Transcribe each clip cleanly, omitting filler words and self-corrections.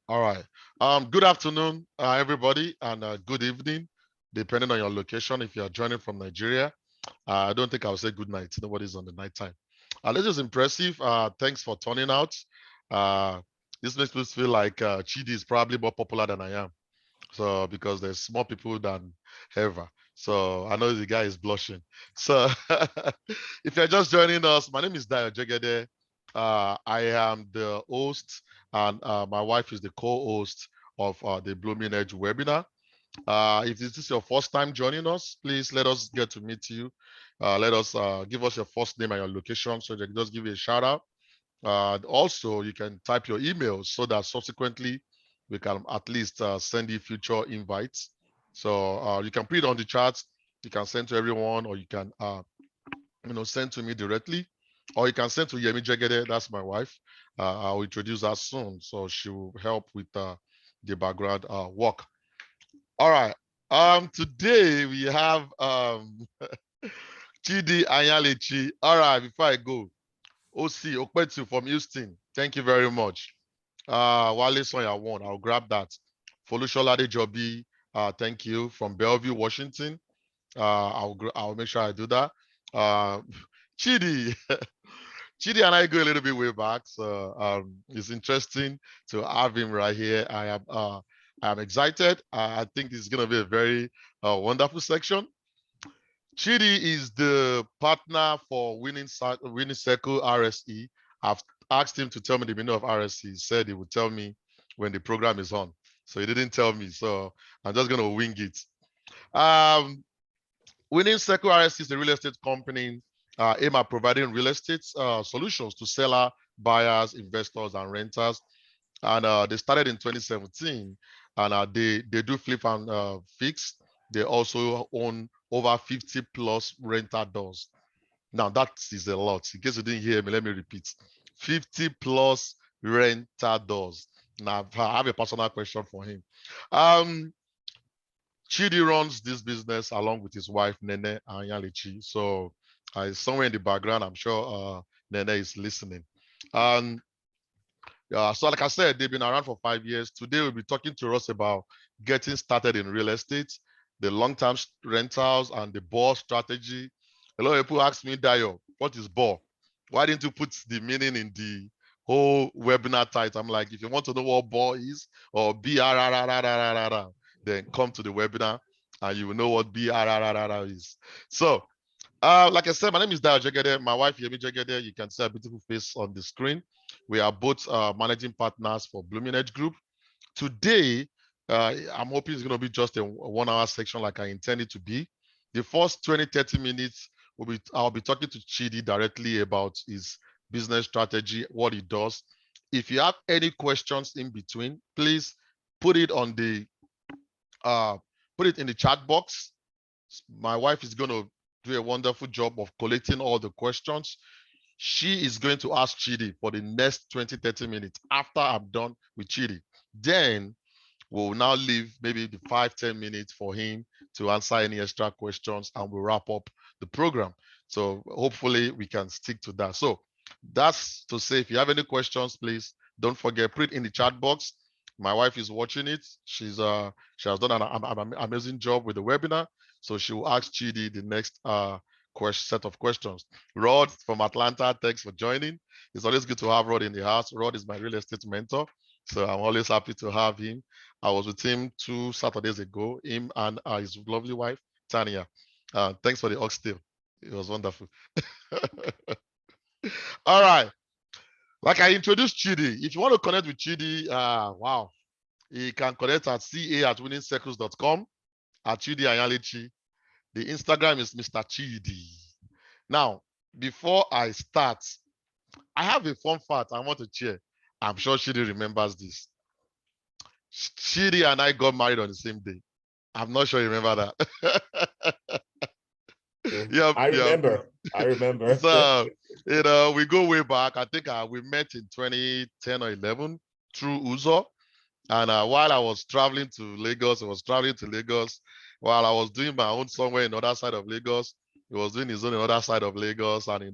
All right. Good afternoon, everybody, and good evening, depending on your location. If you are joining from Nigeria, I don't think I'll say good night. Nobody's on the night time. This is impressive. Thanks for turning out. Uh, this makes me feel like Chidi is probably more popular than I am. So because there's more people than ever. So I know the guy is blushing. So if you're just joining us, my name is Dayo Jegede. I am the host, and my wife is the co-host of the Blooming Edge webinar. If this is your first time joining us, please let us get to meet you. Let us give us your first name and your location so they can just give you a shout out. Also, you can type your email so that subsequently we can at least send you future invites. So you can put it on the chat. You can send to everyone, or you can send to me directly, or you can send to Yemi Jegede. That's my wife. I'll introduce her soon, so she will help with the background work. All right. Today we have Chidi Anyalechi. All right. Before I go, OC Okpetu from Houston. Thank you very much. Wale Sonya won. I'll grab that. Folusholade Jobi. Thank you from Bellevue, Washington. I'll make sure I do that. Uh, Chidi. Chidi and I go a little bit way back, so it's interesting to have him right here. I am excited. I think it's going to be a very wonderful section. Chidi is the partner for Winning Circle RSE. I've asked him to tell me the meaning of RSE. He said he would tell me when the program is on. So he didn't tell me. So I'm just going to wing it. Winning Circle RSE is a real estate company aimed at providing real estate solutions to seller, buyers, investors, and renters. And they started in 2017, and they do flip and fix. They also own over 50 plus rental doors. Now that is a lot. In case you didn't hear me, let me repeat: 50 plus rental doors. Now I have a personal question for him. Chidi runs this business along with his wife Nene Anyalechi. So somewhere in the background, I'm sure Nene is listening. And so like I said, they've been around for 5 years. Today we'll be talking to us about getting started in real estate, the long-term rentals, and the BRRRR strategy. A lot of people ask me, Dayo, what is BRRRR? Why didn't you put the meaning in the whole webinar title? I'm like, if you want to know what BRRRR is, or BRRRR, then come to the webinar and you will know what BRRRR is. So, like I said, my name is Dayo Jegede. My wife, Yemi Jegede. You can see a beautiful face on the screen. We are both managing partners for Blooming Edge Group. Today, I'm hoping it's going to be just a 1 hour section like I intended to be. The first 20, 30 minutes, I'll be talking to Chidi directly about his business strategy, what he does. If you have any questions in between, please put it on the put it in the chat box. My wife is going to do a wonderful job of collecting all the questions. She is going to ask Chidi for the next 20, 30 minutes after I'm done with Chidi. Then we'll now leave maybe the 5, 10 minutes for him to answer any extra questions, and we'll wrap up the program. So hopefully we can stick to that. So that's to say, if you have any questions, please don't forget, put it in the chat box. My wife is watching it. She has done an amazing job with the webinar. So she will ask Chidi the next set of questions. Rod from Atlanta, thanks for joining. It's always good to have Rod in the house. Rod is my real estate mentor, so I'm always happy to have him. I was with him 2 Saturdays ago, him and his lovely wife, Tanya. Thanks for the oxtail. It was wonderful. All right. Like I introduced Chidi. If you want to connect with Chidi, wow, you can connect at ca@winningcircles.com, at Chidi Anyalechi. The Instagram is Mr. Chidi. Now, before I start, I have a fun fact I want to share. I'm sure Chidi remembers this. Chidi and I got married on the same day. I'm not sure you remember that. Yeah, I remember. I remember. So, we go way back. I think we met in 2010 or 11 through Uzo. And while I was traveling to Lagos, while I was doing my own somewhere in the other side of Lagos. He was doing his own in the other side of Lagos. And,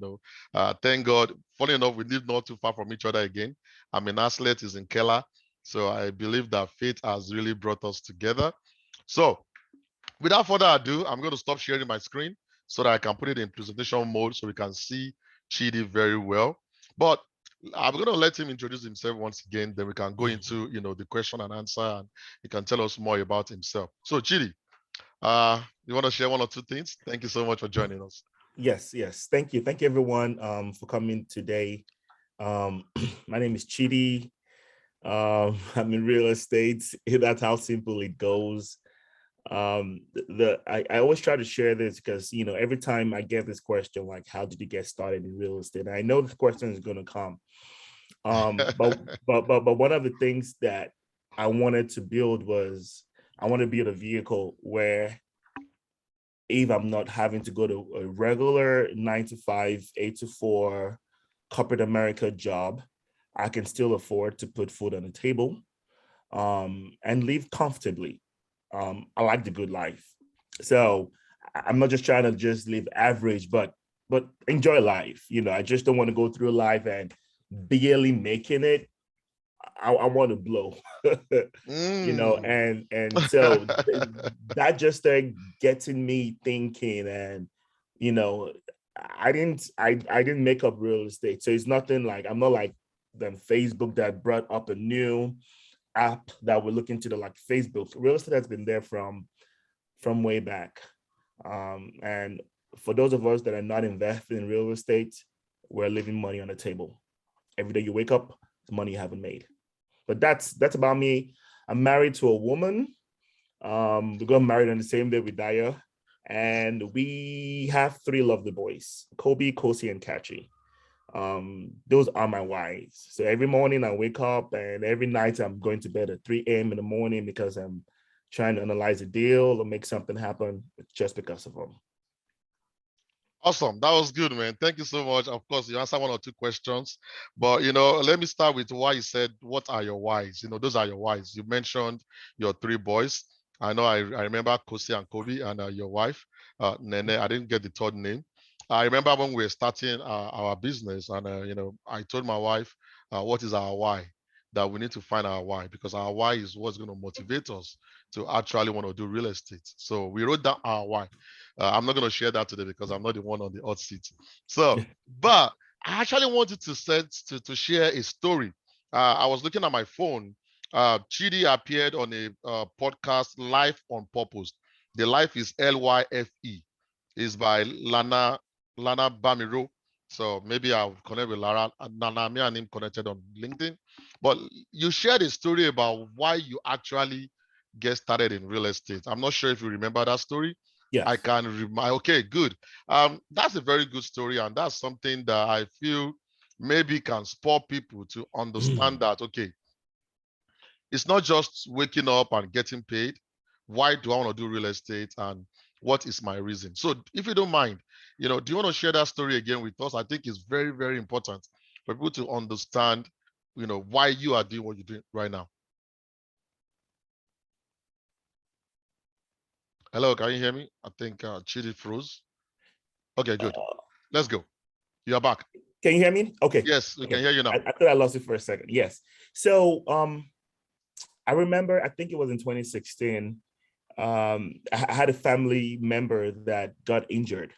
thank God, funny enough, we live not too far from each other again. I'm in Aslet, he's in Kela. So I believe that faith has really brought us together. So without further ado, I'm going to stop sharing my screen so that I can put it in presentation mode so we can see Chidi very well. But I'm going to let him introduce himself once again. Then we can go into, the question and answer, and he can tell us more about himself. So Chidi, you want to share one or two things? Thank you so much for joining us. Yes. Thank you everyone for coming today. My name is Chidi. I'm in real estate. That's how simple it goes. I always try to share this because every time I get this question, like, how did you get started in real estate? And I know this question is going to come. But one of the things that I wanted to build was I want to build a vehicle where if I'm not having to go to a regular 9 to 5, 8 to 4 corporate America job, I can still afford to put food on the table and live comfortably. I like the good life. So I'm not just trying to just live average, but enjoy life. I just don't want to go through life and barely making it. I want to blow, and so that just started getting me thinking, and I didn't make up real estate, so it's nothing like I'm not like them Facebook that brought up a new app that we're looking to like Facebook. Real estate has been there from way back, and for those of us that are not invested in real estate, we're leaving money on the table. Every day you wake up, it's money you haven't made. But that's about me. I'm married to a woman. We got married on the same day with Daya, and we have 3 lovely boys: Kobe, Kosi, and Kachi. Those are my wives. So every morning I wake up, and every night I'm going to bed at 3 a.m. in the morning because I'm trying to analyze a deal or make something happen just because of them. Awesome. That was good, man. Thank you so much. Of course, you answered 1 or 2 questions, but let me start with why you said, what are your whys? Those are your whys. You mentioned your 3 boys. I know I remember Kosi and Kobe and your wife, Nene. I didn't get the 3rd name. I remember when we were starting our business, and I told my wife, what is our why? That we need to find our why, because our why is what's going to motivate us to actually want to do real estate. So we wrote down our why. I'm not going to share that today because I'm not the one on the hot seat. So, but I actually wanted to share a story. I was looking at my phone. Chidi appeared on a podcast, Life on Purpose. The life is LYFE. Is by Lana Bamiro. So maybe I'll connect with Nana. Me and him connected on LinkedIn. But you shared a story about why you actually get started in real estate. I'm not sure if you remember that story. Yes. I can remind. Okay, good. That's a very good story, and that's something that I feel maybe can spur people to understand that, okay, it's not just waking up and getting paid. Why do I want to do real estate, and what is my reason? So if you don't mind, do you want to share that story again with us? I think it's very, very important for people to understand, why you are doing what you're doing right now. Hello, can you hear me? I think Chidi froze. Okay, good. Let's go. You're back. Can you hear me? Okay. Yes, we can hear you now. I thought I lost it for a second. Yes. So I remember, I think it was in 2016, I had a family member that got injured.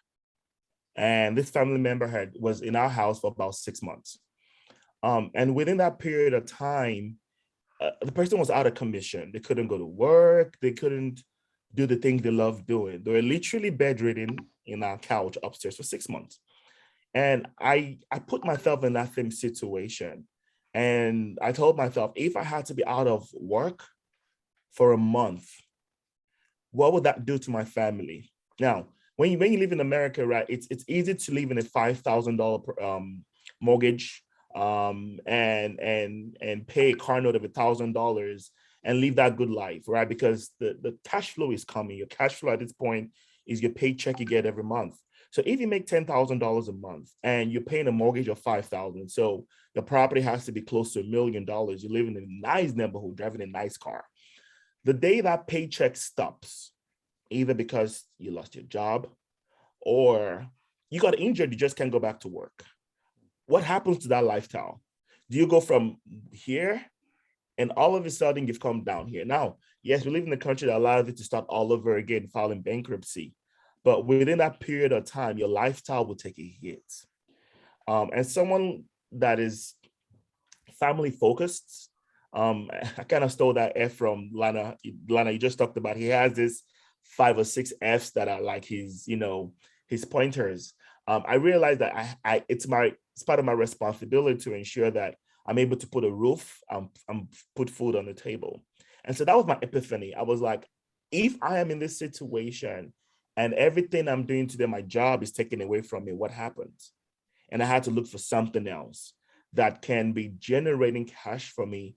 And this family member was in our house for about 6 months. And within that period of time, the person was out of commission. They couldn't go to work. They couldn't do the things they loved doing. They were literally bedridden in our couch upstairs for 6 months. And I put myself in that same situation. And I told myself, if I had to be out of work for a month, what would that do to my family? Now, when you live in America, right, it's easy to live in a $5,000 mortgage and pay a car note of $1,000 and live that good life, right? Because the cash flow is coming. Your cash flow at this point is your paycheck you get every month. So if you make $10,000 a month and you're paying a mortgage of $5,000, so the property has to be close to $1 million. You live in a nice neighborhood, driving a nice car. The day that paycheck stops, either because you lost your job or you got injured, you just can't go back to work. What happens to that lifestyle? Do you go from here And all of a sudden, you've come down here. Now, yes, we live in a country that allows you to start all over again, filing bankruptcy. But within that period of time, your lifestyle will take a hit. And someone that is family focused, I kind of stole that F from Lana. Lana, you just talked about. He has this 5 or 6 Fs that are like his, his pointers. I realized that it's part of my responsibility to ensure that I'm able to put a roof, put food on the table. And so that was my epiphany. I was like, if I am in this situation and everything I'm doing today, my job is taken away from me, what happens? And I had to look for something else that can be generating cash for me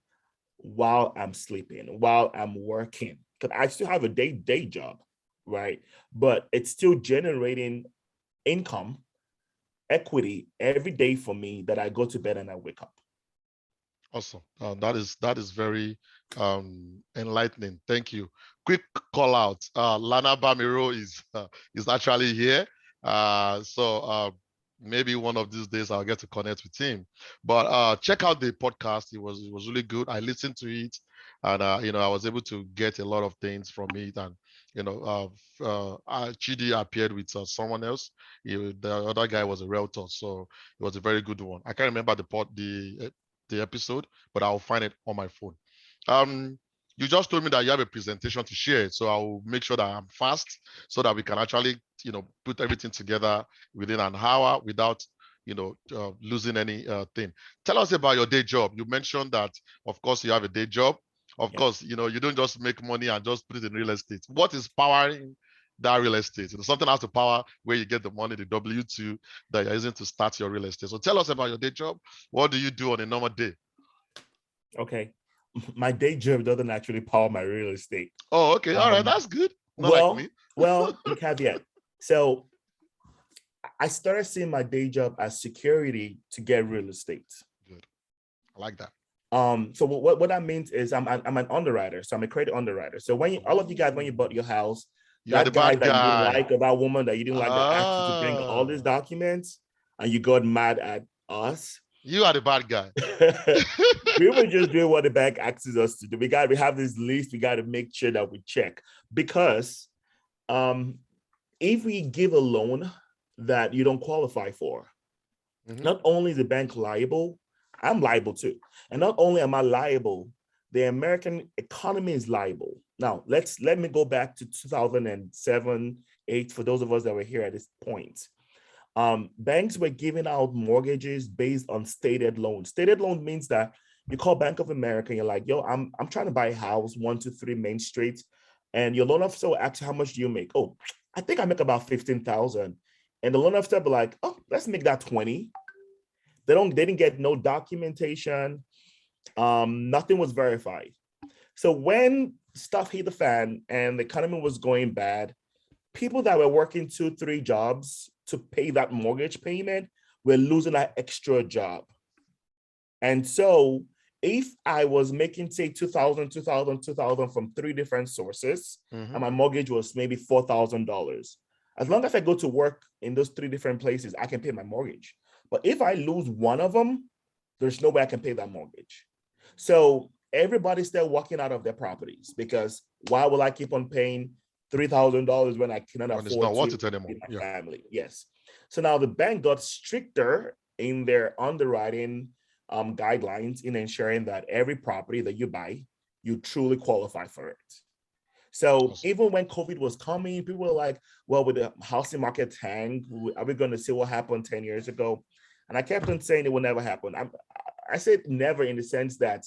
while I'm sleeping, while I'm working. Because I still have a day job, right? But it's still generating income, equity every day for me that I go to bed and I wake up. Awesome. That is very enlightening. Thank you. Quick call out. Lana Bamiro is actually here. So maybe one of these days I'll get to connect with him. But check out the podcast. It was really good. I listened to it, and I was able to get a lot of things from it. And Chidi appeared with someone else. The other guy was a realtor, so it was a very good one. I can't remember the episode, but I'll find it on my phone. You just told me that you have a presentation to share, so I'll make sure that I'm fast so that we can actually, put everything together within an hour without, losing any thing. Tell us about your day job. You mentioned that, of course, you have a day job. Of course, you don't just make money and just put it in real estate. What is powering that real estate? Something has to power where you get the money, the W-2 that you're using to start your real estate. So tell us about your day job. What do you do on a normal day? Okay. My day job doesn't actually power my real estate. Oh, okay. All right. That's good. Not like me. Well, the caveat. So I started seeing my day job as security to get real estate. Good. I like that. So what that means is I'm an underwriter. So I'm a credit underwriter. So all of you guys, when you bought your house, that guy that you didn't like, or that woman that you didn't like, that asked you to bring all these documents and you got mad at us. You are the bad guy. We were just doing what the bank asks us to do. We have this list. We got to make sure that we check, because if we give a loan that you don't qualify for, not only is the bank liable, I'm liable too. And not only am I liable, the American economy is liable. Now, let me go back to 2007, 8, for those of us that were here at this point. Banks were giving out mortgages based on stated loans. Stated loan means that you call Bank of America and you're like, yo, I'm trying to buy a house, 123 Main Street. And your loan officer will ask you, how much do you make? Oh, I think I make about 15,000. And the loan officer will be like, oh, let's make that 20. They didn't get no documentation. Nothing was verified. So when stuff hit the fan and the economy was going bad, people that were working 2-3 jobs to pay that mortgage payment were losing that extra job. And so if I was making, say, 2,000 from 3 different sources, and my mortgage was maybe $4,000, as long as I go to work in those 3 different places, I can pay my mortgage. But if I lose one of them, there's no way I can pay that mortgage. So everybody's still walking out of their properties, because why will I keep on paying $3,000 when I cannot afford to feed my family? Yes. So now the bank got stricter in their underwriting guidelines in ensuring that every property that you buy, you truly qualify for it. So even when COVID was coming, people were like, well, with the housing market tank, are we going to see what happened 10 years ago? And I kept on saying it will never happen. I said never, in the sense that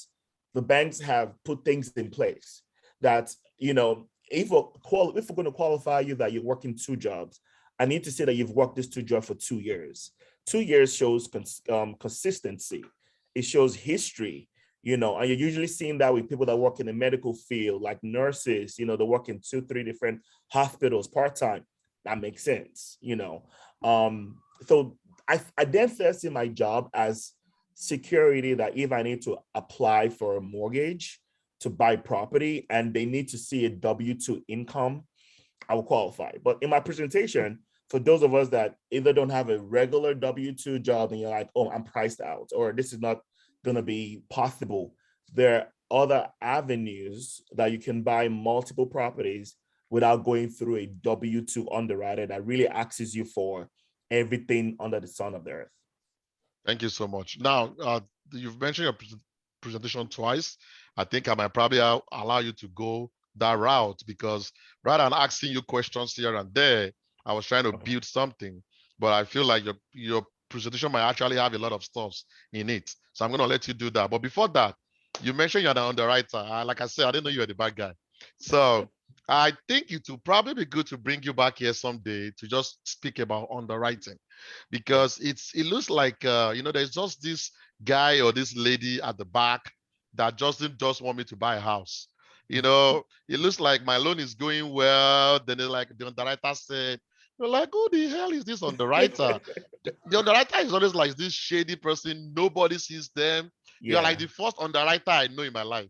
the banks have put things in place that, if we're going to qualify you that you're working 2 jobs, I need to say that you've worked these 2 jobs for 2 years. 2 years shows consistency. It shows history, and you're usually seeing that with people that work in the medical field, like nurses, they work in 2-3 different hospitals part-time. That makes sense, So I then first see my job as security, that if I need to apply for a mortgage to buy property and they need to see a W-2 income, I will qualify. But in my presentation, for those of us that either don't have a regular W-2 job and you're like, oh, I'm priced out, or this is not going to be possible, there other avenues that you can buy multiple properties without going through a W-2 underwriter that really asks you for everything under the sun of the earth. Thank you so much. Now, you've mentioned your presentation twice. I think I might probably allow you to go that route, because rather than asking you questions here and there, I was trying to build something, but I feel like your presentation might actually have a lot of stuff in it. So I'm going to let you do that. But before that, you mentioned you're an underwriter. Like I said, I didn't know you were the bad guy. So I think it will probably be good to bring you back here someday to just speak about underwriting, because it looks like there's just this guy or this lady at the back that just want me to buy a house. It looks like my loan is going well. Then they're like, the underwriter said, you're like, who the hell is this underwriter? The underwriter is always like this shady person. Nobody sees them. You're like the first underwriter I know in my life.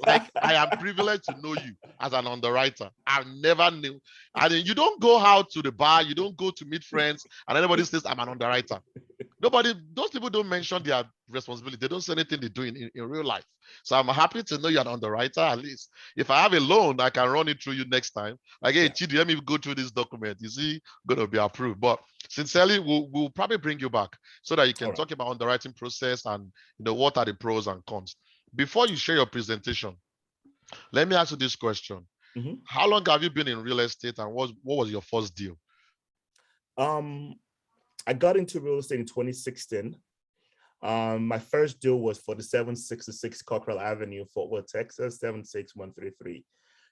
Like, I am privileged to know you as an underwriter. I never knew. I mean, you don't go out to the bar, you don't go to meet friends, and anybody says I'm an underwriter. Those people don't mention their responsibility. They don't say anything they do in real life. So I'm happy to know you're an underwriter. At least if I have a loan, I can run it through you next time. Like, hey, Chidi, let me go through this document. Is he going to be approved? But sincerely, we'll probably bring you back so that you can talk about underwriting process and what are the pros and cons. Before you share your presentation, let me ask you this question. Mm-hmm. How long have you been in real estate, and what was your first deal? I got into real estate in 2016. My first deal was for the 766 Cockrell Avenue, Fort Worth, Texas, 76133.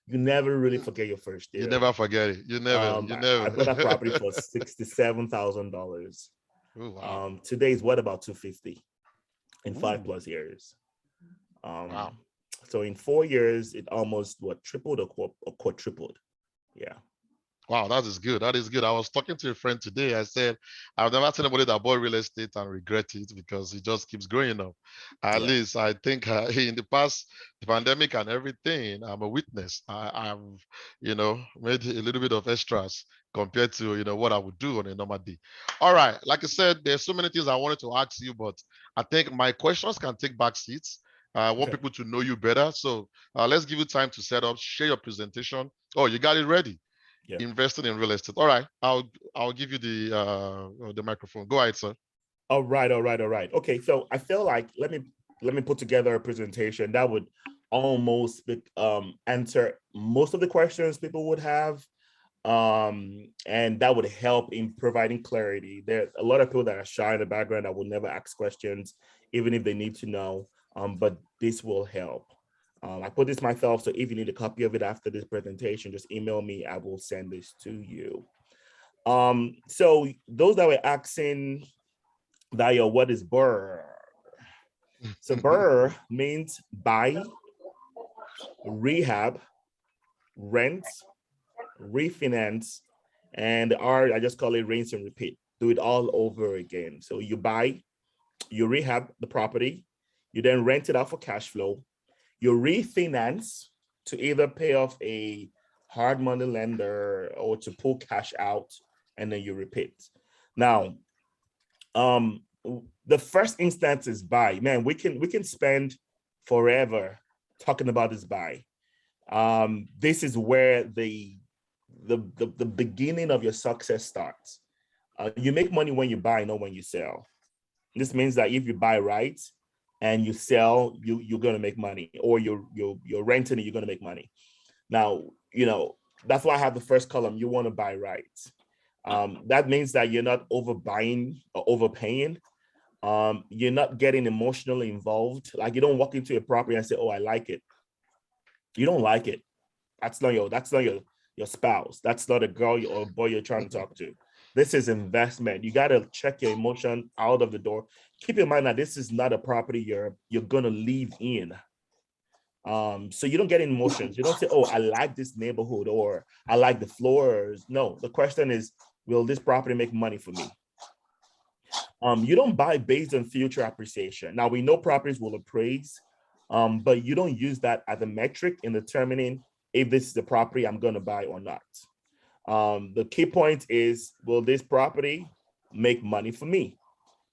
You never really forget your first deal. You never forget it. You never. I bought a property for $67,000. Oh, wow. Today is what, about 250 in 5+ years. Wow. So in 4 years, it almost tripled or quadrupled. Yeah. Wow, that is good. That is good. I was talking to a friend today. I said, I've never seen anybody that bought real estate and regret it, because it just keeps growing up. At least I think in the past, the pandemic and everything, I'm a witness. I've, made a little bit of extras compared to, what I would do on a normal day. All right. Like I said, there's so many things I wanted to ask you, but I think my questions can take back seats. I want people to know you better. So let's give you time to set up, share your presentation. Oh, you got it ready. Yeah. Investing in real estate. All right, I'll give you the microphone. Go ahead, sir. All right. Okay, so I feel like let me put together a presentation that would almost answer most of the questions people would have, and that would help in providing clarity. There are a lot of people that are shy in the background that will never ask questions, even if they need to know. But this will help. I put this myself, so if you need a copy of it after this presentation, just email me. I will send this to you. So those that were asking, Dayo, what is BRRRR? So BRRRR means buy, rehab, rent, refinance, and R, I just call it rinse and repeat. Do it all over again. So you buy, you rehab the property, you then rent it out for cash flow. You refinance to either pay off a hard money lender or to pull cash out, and then you repeat. Now, the first instance is buy. Man, we can spend forever talking about this buy. This is where the beginning of your success starts. You make money when you buy, not when you sell. This means that if you buy right and you sell, you're going to make money, or you're renting it, you're going to make money. Now, that's why I have the first column. You want to buy right. That means that you're not overbuying or overpaying. You're not getting emotionally involved. Like, you don't walk into a property and say, oh, I like it. You don't like it. That's not your spouse. That's not a girl or a boy you're trying to talk to. This is investment. You got to check your emotion out of the door. Keep in mind that this is not a property you're gonna live in. So you don't get emotions. You don't say, oh, I like this neighborhood, or I like the floors. No, the question is, will this property make money for me? You don't buy based on future appreciation. Now, we know properties will appraise, but you don't use that as a metric in determining if this is the property I'm gonna buy or not. The key point is, will this property make money for me?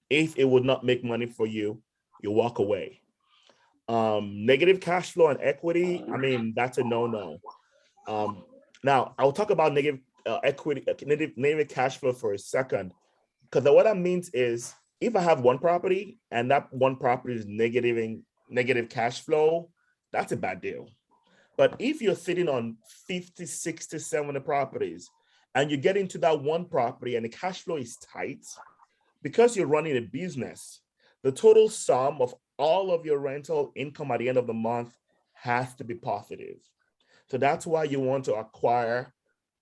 If it would not make money for you, you walk away. Negative cash flow and equity, I mean, that's a no-no. Now, I'll talk about negative equity, negative cash flow for a second, because what that means is if I have one property and that one property is negative cash flow, that's a bad deal. But if you're sitting on 50, 60, 70 properties and you get into that one property and the cash flow is tight, because you're running a business, the total sum of all of your rental income at the end of the month has to be positive. So that's why you want to acquire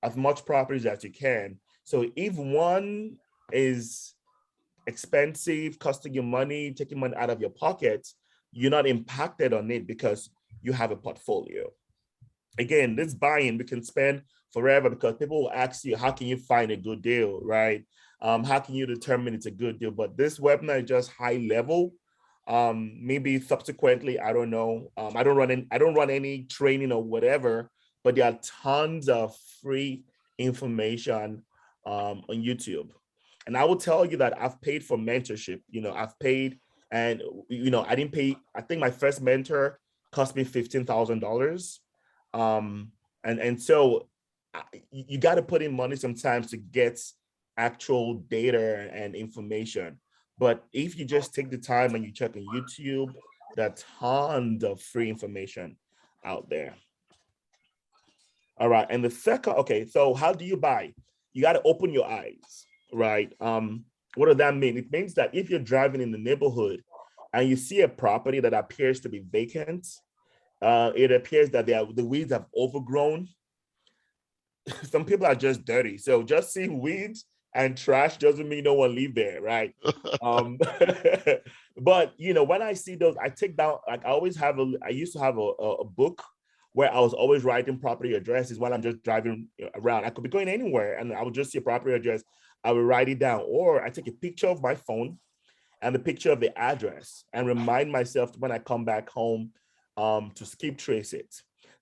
as much properties as you can. So if one is expensive, costing you money, taking money out of your pocket, you're not impacted on it because you have a portfolio. Again, this buying we can spend forever because people will ask you, how can you find a good deal, right? How can you determine it's a good deal? But this webinar is just high level. Maybe subsequently, I don't know. I don't run any training or whatever, but there are tons of free information on YouTube. And I will tell you that I've paid for mentorship. I've paid, and I didn't pay. I think my first mentor cost me $15,000. And so you got to put in money sometimes to get actual data and information. But if you just take the time and you check on YouTube, there are tons of free information out there. All right. And the second, okay, so how do you buy? You got to open your eyes, right? What does that mean? It means that if you're driving in the neighborhood and you see a property that appears to be vacant, it appears that the weeds have overgrown. Some people are just dirty. So just seeing weeds and trash doesn't mean no one live there, right? But when I see those, I take down, like I used to have a book where I was always writing property addresses while I'm just driving around. I could be going anywhere and I would just see a property address. I would write it down, or I take a picture of my phone and the picture of the address and remind myself when I come back home to skip trace it.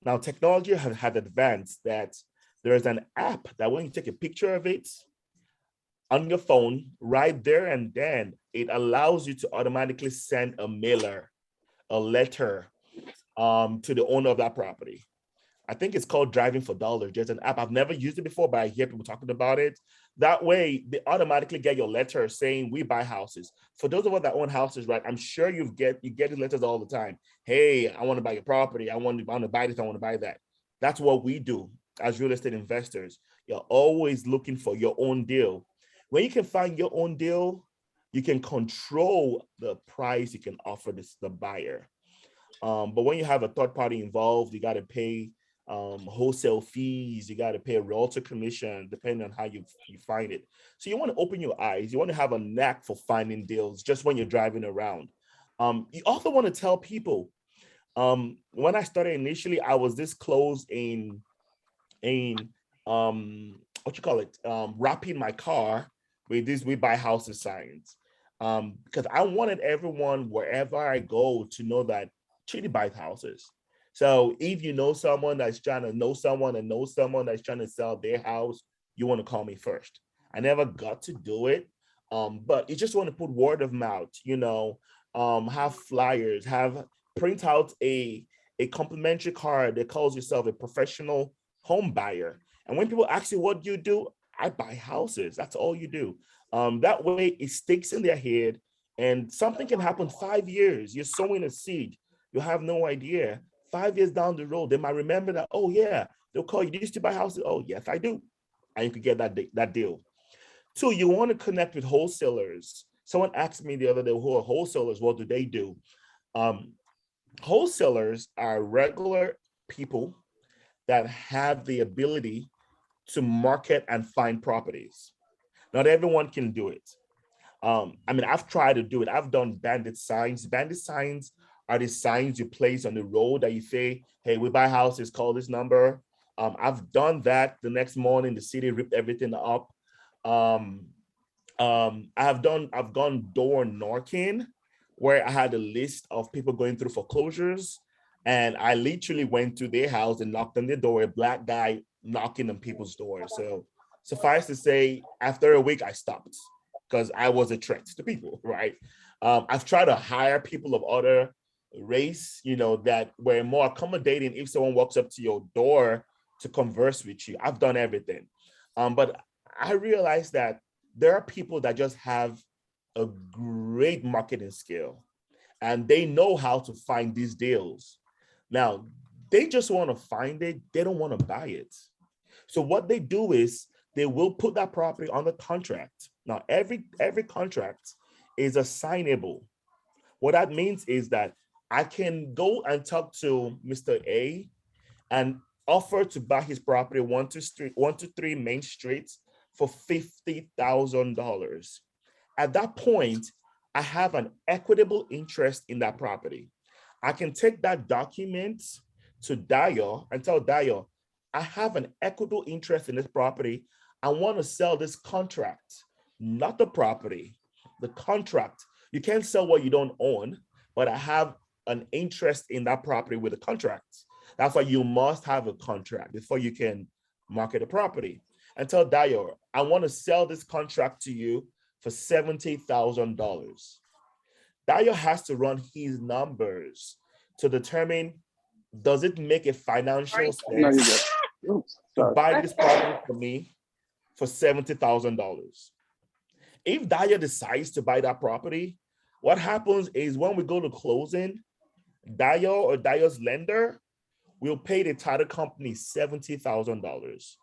Now, technology had advanced that there's an app that when you take a picture of it on your phone, right there and then, it allows you to automatically send a mailer, a letter to the owner of that property. I think it's called Driving for Dollars. There's an app. I've never used it before, but I hear people talking about it. That way, they automatically get your letter saying we buy houses. For those of us that own houses, right? I'm sure you get these letters all the time. Hey, I want to buy your property. I want to buy this. I want to buy that. That's what we do as real estate investors. You're always looking for your own deal. When you can find your own deal, you can control the price you can offer the buyer. But when you have a third party involved, you got to pay wholesale fees, you got to pay a realtor commission, depending on how you find it. So you want to open your eyes. You want to have a knack for finding deals just when you're driving around. You also want to tell people, when I started initially, I was this close in wrapping my car with these we buy houses signs. Because I wanted everyone wherever I go to know that Chidi buys houses. So if you know someone that's trying to know someone and know someone that's trying to sell their house, you want to call me first. I never got to do it, but you just want to put word of mouth, have flyers, print out a complimentary card that calls yourself a professional home buyer. And when people ask you what you do, I buy houses. That's all you do. That way it sticks in their head, and something can happen 5 years. You're sowing a seed. You have no idea. 5 years down the road, they might remember that, oh yeah, they'll call you, do you still buy houses? Oh yes, I do. And you could get that deal. 2, you want to connect with wholesalers. Someone asked me the other day, who are wholesalers? What do they do? Wholesalers are regular people that have the ability to market and find properties. Not everyone can do it. I've tried to do it. I've done bandit signs. Bandit signs are the signs you place on the road that you say, hey, we buy houses, call this number. I've done that. The next morning, the city ripped everything up. I've gone door knocking where I had a list of people going through foreclosures, and I literally went to their house and knocked on their door, a black guy knocking on people's doors. So suffice to say, after a week, I stopped because I was a threat to people, right? I've tried to hire people of other race, that we're more accommodating if someone walks up to your door to converse with you. I've done everything. But I realized that there are people that just have a great marketing skill and they know how to find these deals. Now, they just want to find it. They don't want to buy it. So what they do is they will put that property on the contract. Now, every contract is assignable. What that means is that I can go and talk to Mr. A and offer to buy his property 123 Main Street for $50,000. At that point, I have an equitable interest in that property. I can take that document to Dio and tell Dio, I have an equitable interest in this property. I want to sell this contract, not the property, the contract. You can't sell what you don't own, but I have an interest in that property with a contract. That's why you must have a contract before you can market a property. And tell Dio, I want to sell this contract to you for $70,000. Dio has to run his numbers to determine, does it make a financial sense to buy this property for me for $70,000? If Dio decides to buy that property, what happens is when we go to closing, Dio or Dio's lender will pay the title company $70,000.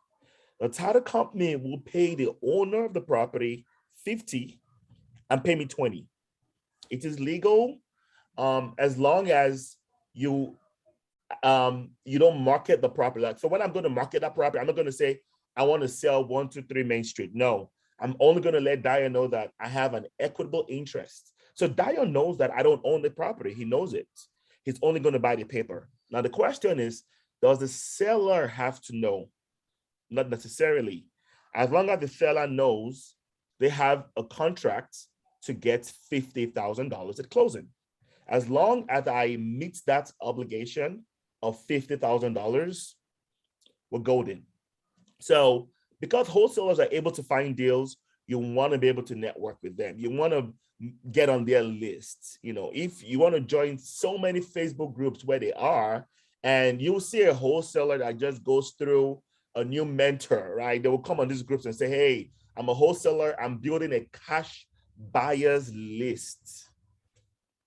The title company will pay the owner of the property $50,000 and pay me $20,000. It is legal as long as you don't market the property. Like, so when I'm going to market that property, I'm not going to say I want to sell 123 Main Street. No, I'm only going to let Dio know that I have an equitable interest. So Dio knows that I don't own the property. He knows it. He's only going to buy the paper. Now the question is, does the seller have to know? Not necessarily. As long as the seller knows they have a contract to get $50,000 at closing. As long as I meet that obligation of $50,000, we're golden. So because wholesalers are able to find deals, you want to be able to network with them. You want to get on their list. If you want to join so many Facebook groups where they are, and you'll see a wholesaler that just goes through a new mentor, right? They will come on these groups and say, hey, I'm a wholesaler. I'm building a cash buyers list.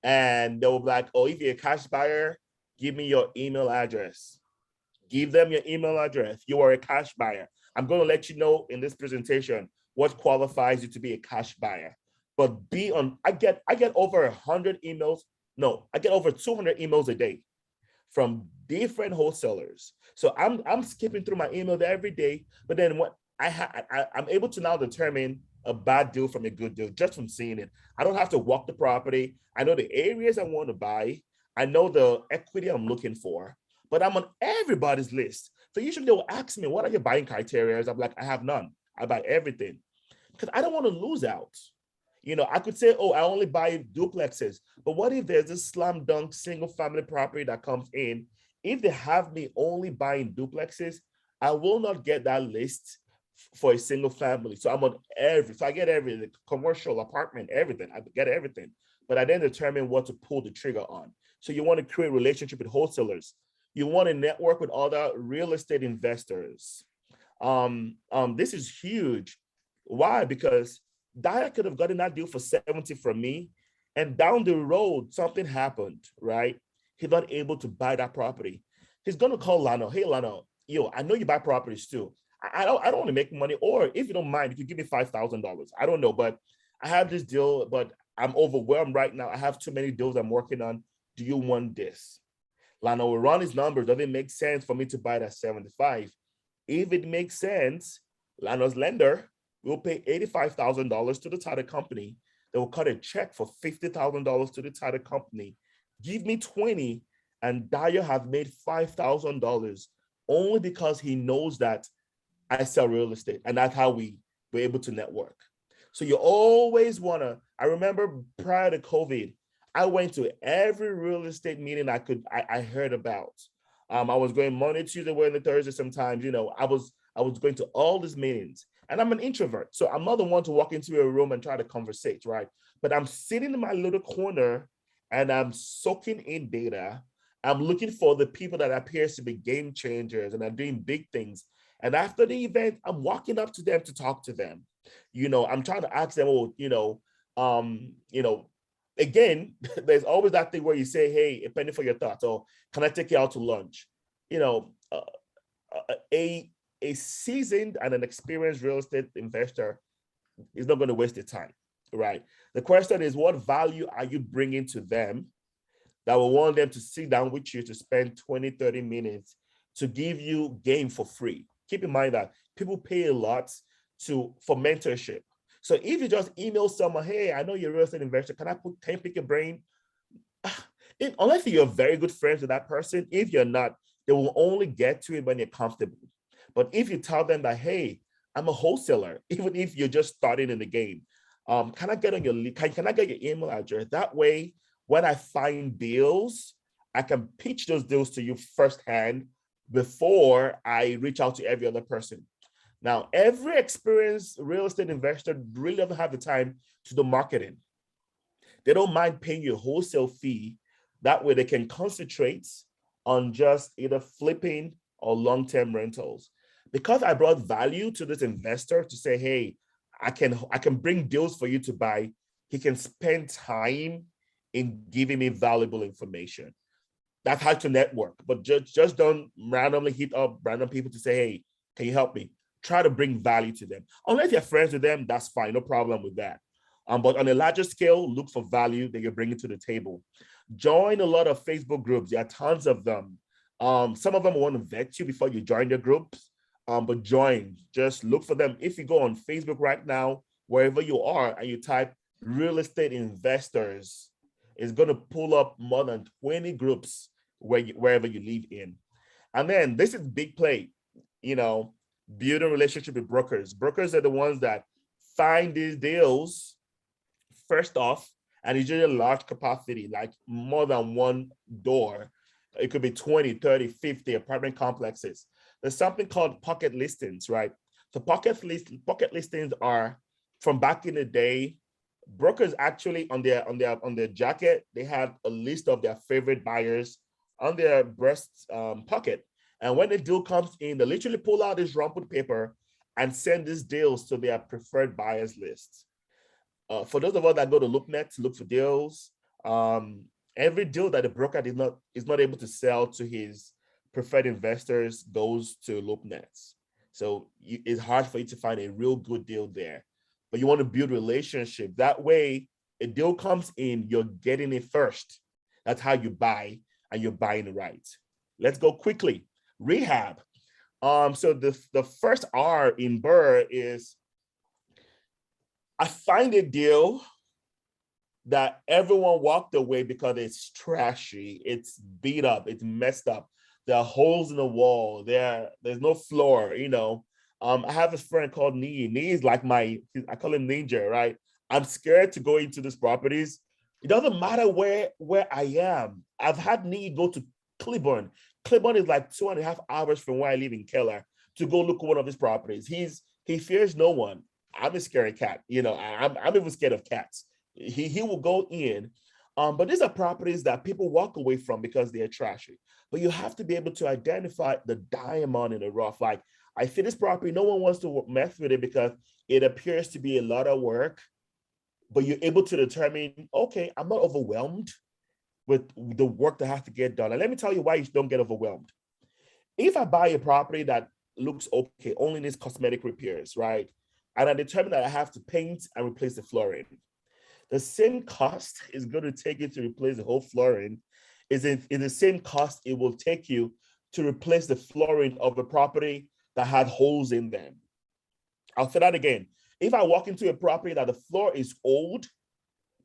And they'll be like, oh, if you're a cash buyer, give me your email address. Give them your email address. You are a cash buyer. I'm going to let you know in this presentation what qualifies you to be a cash buyer. But I get over 100 emails. No, I get over 200 emails a day from different wholesalers. So I'm skipping through my email every day. But then what I'm able to now determine a bad deal from a good deal just from seeing it. I don't have to walk the property. I know the areas I want to buy. I know the equity I'm looking for, but I'm on everybody's list. So usually they'll ask me, what are your buying criteria? I'm like, I have none. I buy everything because I don't want to lose out. I could say, oh, I only buy duplexes, but what if there's this slam dunk single family property that comes in? If they have me only buying duplexes, I will not get that list for a single family. So I'm on so I get everything, commercial, apartment, everything. I get everything, but I then determine what to pull the trigger on. So you want to create a relationship with wholesalers. You want to network with other real estate investors. This is huge. Why? Because Dyer could have gotten that deal for 70 from me, and down the road, something happened, right? He's not able to buy that property. He's going to call Lano. Hey, Lano, I know you buy properties too. I don't want to make money, or if you don't mind, you could give me $5,000. I don't know, but I have this deal, but I'm overwhelmed right now. I have too many deals I'm working on. Do you want this? Lano will run his numbers. Does it make sense for me to buy that 75? If it makes sense, Lano's lender will pay $85,000 to the title company. They will cut a check for $50,000 to the title company. Give me 20, and Dyer have made $5,000 only because he knows that I sell real estate, and that's how we were able to network. So you always want to, I remember prior to COVID, I went to every real estate meeting I heard about. I was going Monday, Tuesday, Wednesday, Thursday sometimes, I was going to all these meetings, and I'm an introvert. So I'm not the one to walk into a room and try to conversate, right? But I'm sitting in my little corner and I'm soaking in data. I'm looking for the people that appears to be game changers and are doing big things. And after the event, I'm walking up to them to talk to them. I'm trying to ask them, again, there's always that thing where you say, hey, a penny for your thoughts, or can I take you out to lunch? You know, a seasoned and an experienced real estate investor is not going to waste their time, right? The question is, what value are you bringing to them that will want them to sit down with you to spend 20, 30 minutes to give you game for free? Keep in mind that people pay a lot for mentorship. So if you just email someone, hey, I know you're a real estate investor, can you pick your brain? Unless you're very good friends with that person, if you're not, they will only get to it when you're comfortable. But if you tell them that, hey, I'm a wholesaler, even if you're just starting in the game, can I get on your can I get your email address? That way, when I find deals, I can pitch those deals to you firsthand before I reach out to every other person. Now, every experienced real estate investor really doesn't have the time to do marketing. They don't mind paying you a wholesale fee. That way they can concentrate on just either flipping or long-term rentals. Because I brought value to this investor to say, hey, I can bring deals for you to buy. He can spend time in giving me valuable information. That's how to network. But just don't randomly hit up random people to say, hey, can you help me? Try to bring value to them. Unless you're friends with them, that's fine. No problem with that. But on a larger scale, look for value that you're bringing to the table. Join a lot of Facebook groups. There are tons of them. Some of them want to vet you before you join their groups, but join. Just look for them. If you go on Facebook right now, wherever you are, and you type real estate investors, it's going to pull up more than 20 groups wherever you live in. And then this is big play, building relationship with brokers. Brokers are the ones that find these deals first off, and it's usually a large capacity, like more than one door. It could be 20, 30, 50 apartment complexes. There's something called pocket listings, right? So pocket listings are from back in the day. Brokers actually on their jacket, they have a list of their favorite buyers on their breast pocket. And when the deal comes in, they literally pull out this rumpled paper and send these deals to their preferred buyers list. For those of us that go to LoopNet to look for deals, every deal that the broker is not able to sell to his preferred investors goes to LoopNet. So it's hard for you to find a real good deal there. But you want to build relationship. That way, a deal comes in, you're getting it first. That's how you buy, and you're buying it right. Let's go quickly. Rehab. So the first R in BRRRR is, I find a deal that everyone walked away because it's trashy, it's beat up, it's messed up. There are holes in the wall. There's no floor. I have a friend called Nee. Nee is like I call him Ninja, right? I'm scared to go into these properties. It doesn't matter where I am. I've had Nee go to Cleburne. Cleburne is like 2.5 hours from where I live in Keller to go look at one of his properties. He fears no one. I'm a scary cat. I'm even scared of cats. He will go in. But these are properties that people walk away from because they're trashy. But you have to be able to identify the diamond in the rough. Like, I see this property, no one wants to mess with it because it appears to be a lot of work, but you're able to determine, okay, I'm not overwhelmed with the work that has to get done. And let me tell you why you don't get overwhelmed. If I buy a property that looks okay, only needs cosmetic repairs, right? And I determine that I have to paint and replace the flooring, the same cost is going to take you to replace the whole flooring is the same cost it will take you to replace the flooring of a property that had holes in them. I'll say that again. If I walk into a property that the floor is old,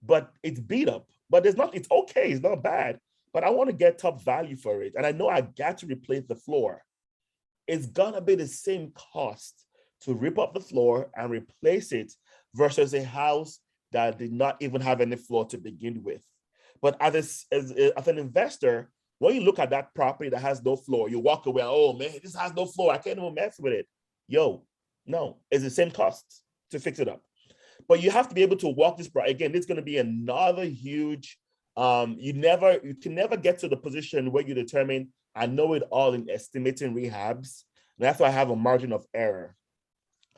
but it's beat up, but it's okay, it's not bad, but I want to get top value for it, and I know I got to replace the floor, it's gonna be the same cost to rip up the floor and replace it versus a house that did not even have any floor to begin with. But as an investor, when you look at that property that has no floor, you walk away, oh man, this has no floor, I can't even mess with it. No, it's the same cost to fix it up. But you have to be able to walk this, again, it's going to be another huge You can never get to the position where you determine I know it all in estimating rehabs. And that's why I have a margin of error.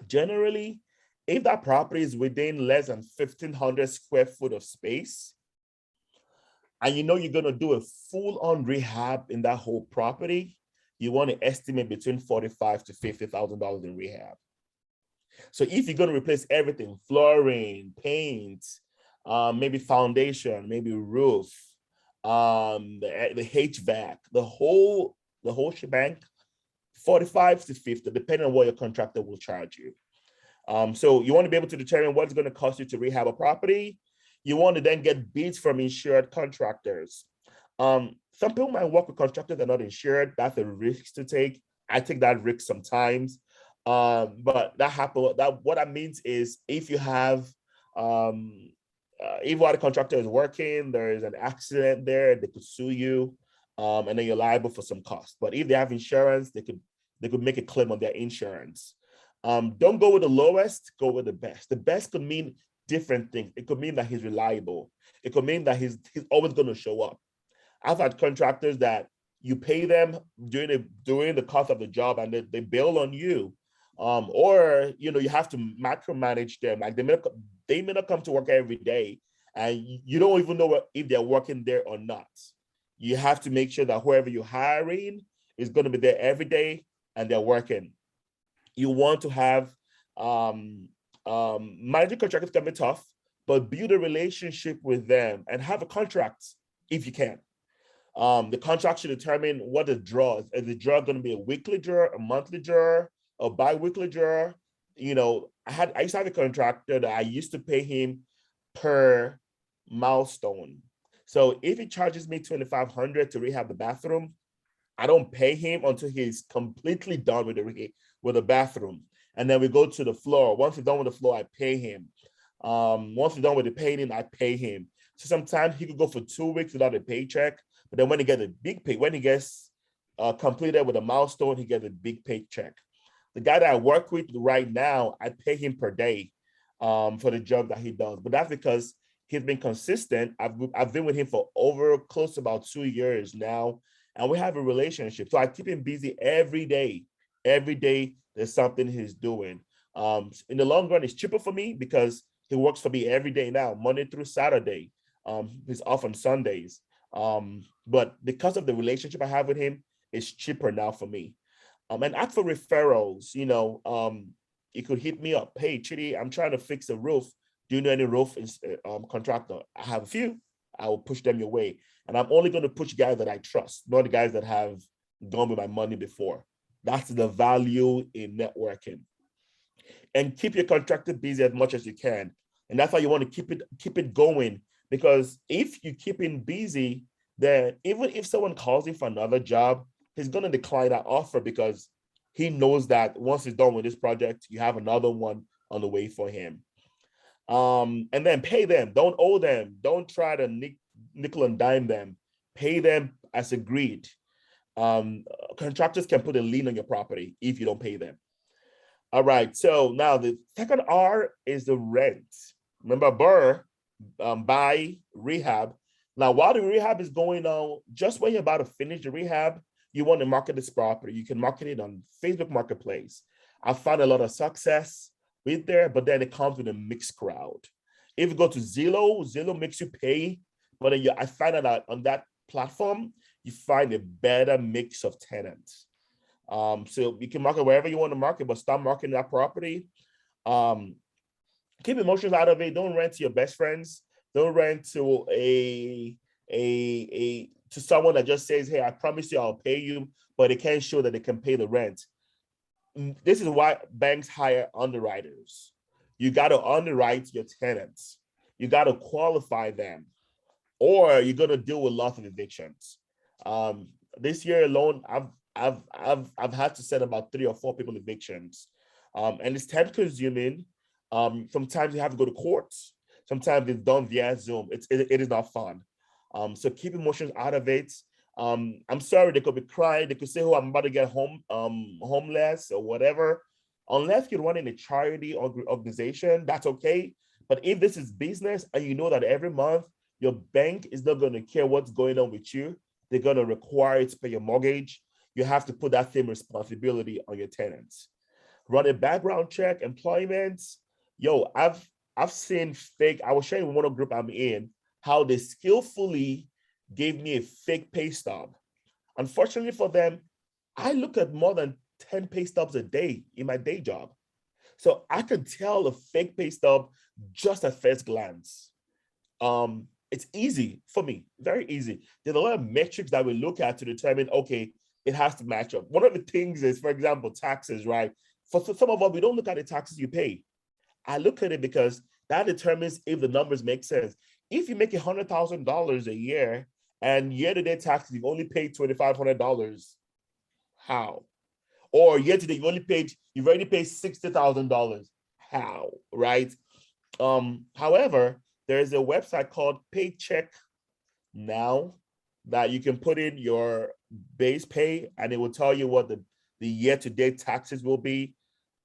Generally, if that property is within less than 1,500 square foot of space, and you know you're going to do a full-on rehab in that whole property, you want to estimate between $45,000 to $50,000 in rehab. So if you're going to replace everything, flooring, paint, maybe foundation, maybe roof, the HVAC, the whole shebang, 45 to 50, depending on what your contractor will charge you. So you want to be able to determine what's going to cost you to rehab a property. You want to then get bids from insured contractors. Some people might work with contractors that are not insured. That's a risk to take. I take that risk sometimes. But what that means is if you have if while the contractor is working, there is an accident there, they could sue you, and then you're liable for some cost. But if they have insurance, they could make a claim on their insurance. Don't go with the lowest, go with the best. The best could mean different things. It could mean that he's reliable. It could mean that he's always going to show up. I've had contractors that you pay them during the cost of the job and they bail on you. Or you have to micromanage them. Like they may not come to work every day, and you don't even know if they're working there or not. You have to make sure that whoever you're hiring is going to be there every day and they're working. You want to have managing contractors can be tough, but build a relationship with them and have a contract if you can. The contract should determine what the draw is. Is the draw going to be a weekly draw, a monthly draw, a bi-weekly draw? I used to have a contractor that I used to pay him per milestone. So if he charges me $2,500 to rehab the bathroom, I don't pay him until he's completely done with the bathroom. And then we go to the floor. Once he's done with the floor, I pay him. Once he's done with the painting, I pay him. So sometimes he could go for 2 weeks without a paycheck. But then when he gets a big pay, when he gets completed with a milestone, he gets a big paycheck. The guy that I work with right now, I pay him per day for the job that he does. But that's because he's been consistent. I've been with him for over close to about 2 years now, and we have a relationship. So I keep him busy every day. Every day there's something he's doing. In the long run, it's cheaper for me because he works for me every day now, Monday through Saturday. He's off on Sundays. But because of the relationship I have with him, it's cheaper now for me. And ask for referrals. You could hit me up. Hey, Chidi, I'm trying to fix a roof. Do you know any roof contractor? I have a few. I will push them your way. And I'm only going to push guys that I trust, not the guys that have gone with my money before. That's the value in networking. And keep your contractor busy as much as you can. And that's why you want to keep it going. Because if you keep him busy, then even if someone calls you for another job, he's going to decline that offer because he knows that once he's done with this project, you have another one on the way for him. And then pay them. Don't owe them. Don't try to nickel and dime them. Pay them as agreed. Contractors can put a lien on your property if you don't pay them. All right. So now the second R is the rent. Remember, BRRRR, buy, rehab. Now, while the rehab is going on, just when you're about to finish the rehab, you want to market this property. You can market it on Facebook Marketplace. I found a lot of success with there, but then it comes with a mixed crowd. If you go to Zillow makes you pay, but then I find that on that platform, you find a better mix of tenants. So you can market wherever you want to market, but start marketing that property. Keep emotions out of it. Don't rent to your best friends. Don't rent to to someone that just says, hey, I promise you I'll pay you, but they can't show that they can pay the rent. This is why banks hire underwriters. You got to underwrite your tenants. You got to qualify them, or you're going to deal with lots of evictions. This year alone, I've had to send about 3 or 4 people evictions, and it's time consuming. Sometimes you have to go to court. Sometimes it's done via Zoom. It is not fun. So keep emotions out of it. I'm sorry, they could be crying. They could say, oh, I'm about to get homeless or whatever. Unless you're running a charity or organization, that's okay. But if this is business and you know that every month Your bank is not going to care what's going on with you. They're going to require you to pay your mortgage. You have to put that same responsibility on your tenants. Run a background check, employment. Yo, I've seen fake. I was sharing with one group I'm in how they skillfully gave me a fake pay stub. Unfortunately for them, I look at more than 10 pay stubs a day in my day job. So I can tell a fake pay stub just at first glance. It's easy for me, very easy. There's a lot of metrics that we look at to determine, okay, it has to match up. One of the things is, for example, taxes, right? For some of us, we don't look at the taxes you pay. I look at it because that determines if the numbers make sense. If you make $100,000 a year and year-to-date taxes, you've only paid $2,500, how? Or year-to-date, you've already paid $60,000, how, right? However, there's a website called Paycheck Now that you can put in your base pay and it will tell you what the year-to-date taxes will be.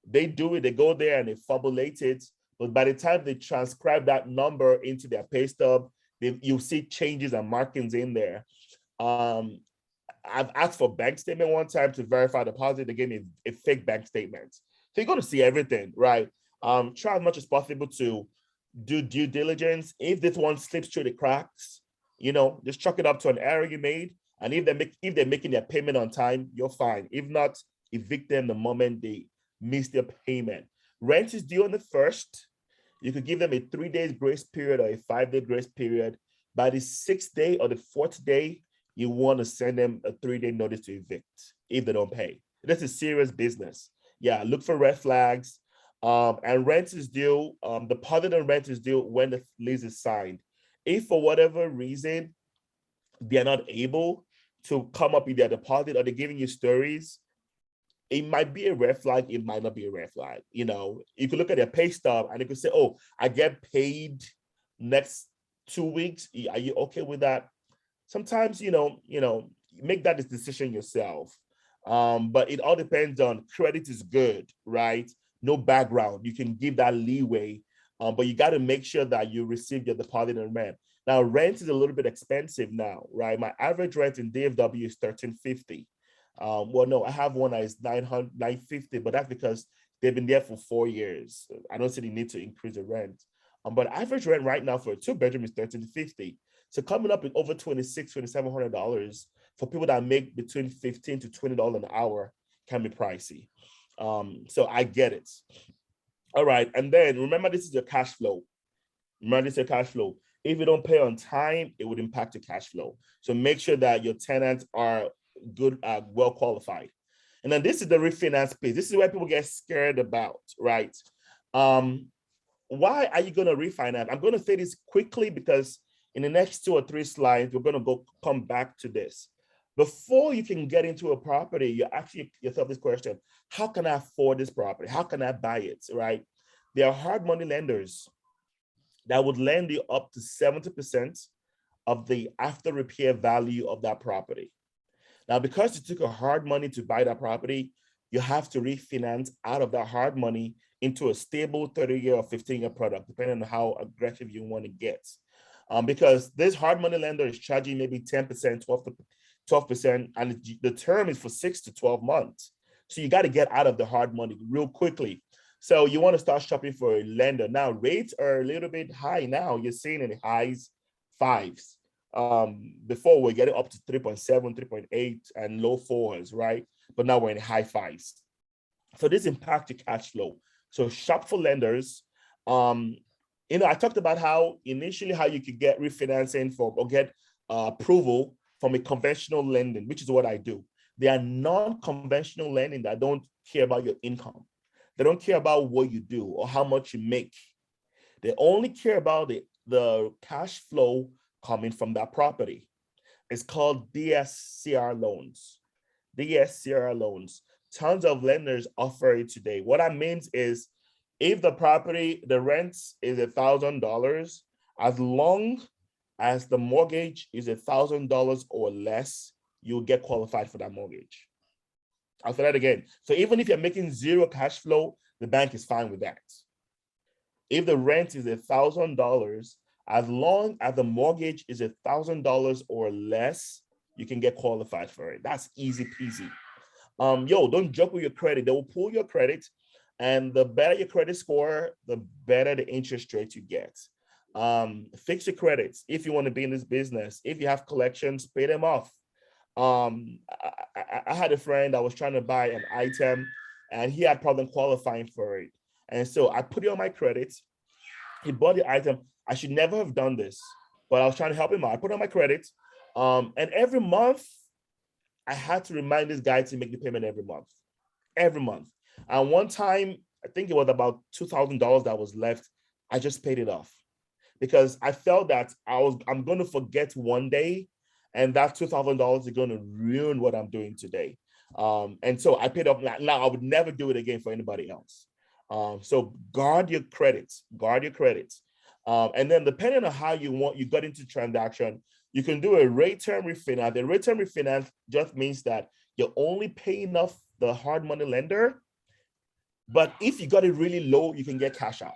They do it, they go there and they fabulate it. But by the time they transcribe that number into their pay stub, you'll see changes and markings in there. I've asked for bank statement one time to verify deposit. They gave me a fake bank statement. So you're going to see everything, right? Try as much as possible to do due diligence. If this one slips through the cracks, just chalk it up to an error you made. And if they're making their payment on time, you're fine. If not, evict them the moment they miss their payment. Rent is due on the 1st. You could give them a 3-day grace period or a 5-day grace period. By the 6th day or the 4th day, you want to send them a 3-day notice to evict if they don't pay. This is serious business. Yeah, look for red flags. And rent is due, deposit on rent is due when the lease is signed. If for whatever reason they're not able to come up with their deposit or they're giving you stories, it might be a red flag, it might not be a red flag. You could look at their pay stub and you could say, oh, I get paid next 2 weeks. Are you okay with that? Sometimes, make that decision yourself. But it all depends on credit is good, right? No background. You can give that leeway, but you got to make sure that you receive your deposit and rent. Now, rent is a little bit expensive now, right? My average rent in DFW is $1,350. Well, no, I have one that is $950, but that's because they've been there for 4 years. I don't see the need to increase the rent. But average rent right now for a 2-bedroom is $1,350. So coming up with over $2,700 for people that make between $15 to $20 an hour can be pricey. So I get it. All right, and then remember, this is your cash flow. If you don't pay on time, it would impact your cash flow. So make sure that your tenants are good, well qualified. And then this is the refinance piece. This is where people get scared about, right? Why are you going to refinance? I'm going to say this quickly because in the next 2 or 3 slides, we're going to come back to this. Before you can get into a property, you ask yourself this question: how can I afford this property? How can I buy it, right? There are hard money lenders that would lend you up to 70% of the after repair value of that property. Now, because you took a hard money to buy that property, you have to refinance out of that hard money into a stable 30-year or 15-year product, depending on how aggressive you want to get. Because this hard money lender is charging maybe 10%, 12%, and the term is for 6 to 12 months. So you got to get out of the hard money real quickly. So you want to start shopping for a lender. Now, rates are a little bit high now. You're seeing in the highs, 5s. Before we're getting up to 3.7, 3.8, and low 4s, right? But now we're in high 5s. So this impacts your cash flow. So shop for lenders. I talked about how initially how you could get refinancing or get approval from a conventional lending, which is what I do. They are non-conventional lending that don't care about your income. They don't care about what you do or how much you make. They only care about the cash flow coming from that property. It's called Dscr Loans. Dscr Loans. Tons of lenders offer it today. What that means is if the rent is $1,000, as long as the mortgage is $1,000 or less, you'll get qualified for that mortgage. I'll say that again. So even if you're making zero cash flow, the bank is fine with that. If the rent is $1,000, As long as the mortgage is $1,000 or less, you can get qualified for it. That's easy peasy. Don't joke with your credit. They will pull your credit, and the better your credit score, the better the interest rate you get. Fix your credits if you want to be in this business. If you have collections, pay them off. I had a friend that was trying to buy an item, and he had problem qualifying for it. And so I put it on my credit. He bought the item. I should never have done this, but I was trying to help him out. I put it on my credit. And every month, I had to remind this guy to make the payment every month. Every month. And one time, I think it was about $2,000 that was left. I just paid it off because I felt that I'm going to forget one day, and that $2,000 is going to ruin what I'm doing today. And so I paid off. Now I would never do it again for anybody else. So guard your credits. And then depending on how you got into transaction, you can do a rate term refinance. The rate term refinance just means that you're only paying off the hard money lender. But if you got it really low, you can get cash out.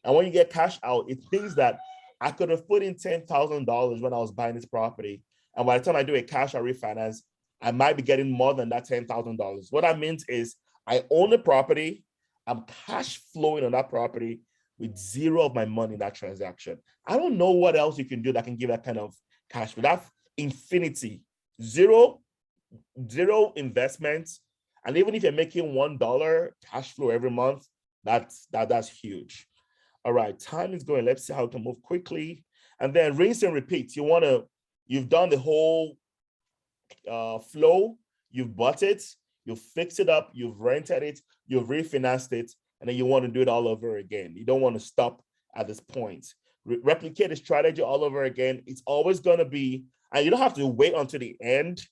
And when you get cash out, it means that I could have put in $10,000 when I was buying this property. And by the time I do a cash out refinance, I might be getting more than that $10,000. What that means is I own the property, I'm cash flowing on that property with zero of my money in that transaction. I don't know what else you can do that can give that kind of cash flow. That's infinity. Zero investments. And even if you're making $1 cash flow every month, that's huge. All right, time is going. Let's see how we can move quickly. And then rinse and repeat. You've done the whole flow, you've bought it, you've fixed it up, you've rented it, you've refinanced it, and then you want to do it all over again. You don't want to stop at this point. Replicate the strategy all over again. It's always going to be, and you don't have to wait until the end.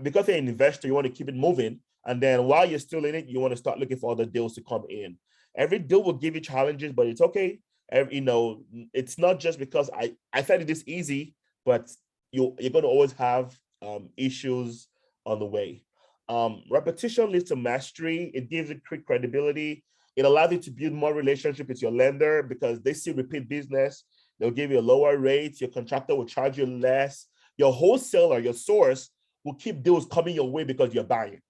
Because you're an investor, you want to keep it moving. And then while you're still in it, you want to start looking for other deals to come in. Every deal will give you challenges, but it's okay. It's not just because I said it is easy, but you're going to always have issues on the way. Repetition leads to mastery. It gives you quick credibility. It allows you to build more relationship with your lender because they see repeat business. They'll give you a lower rate. Your contractor will charge you less. Your wholesaler, your source, will keep deals coming your way because you're buying.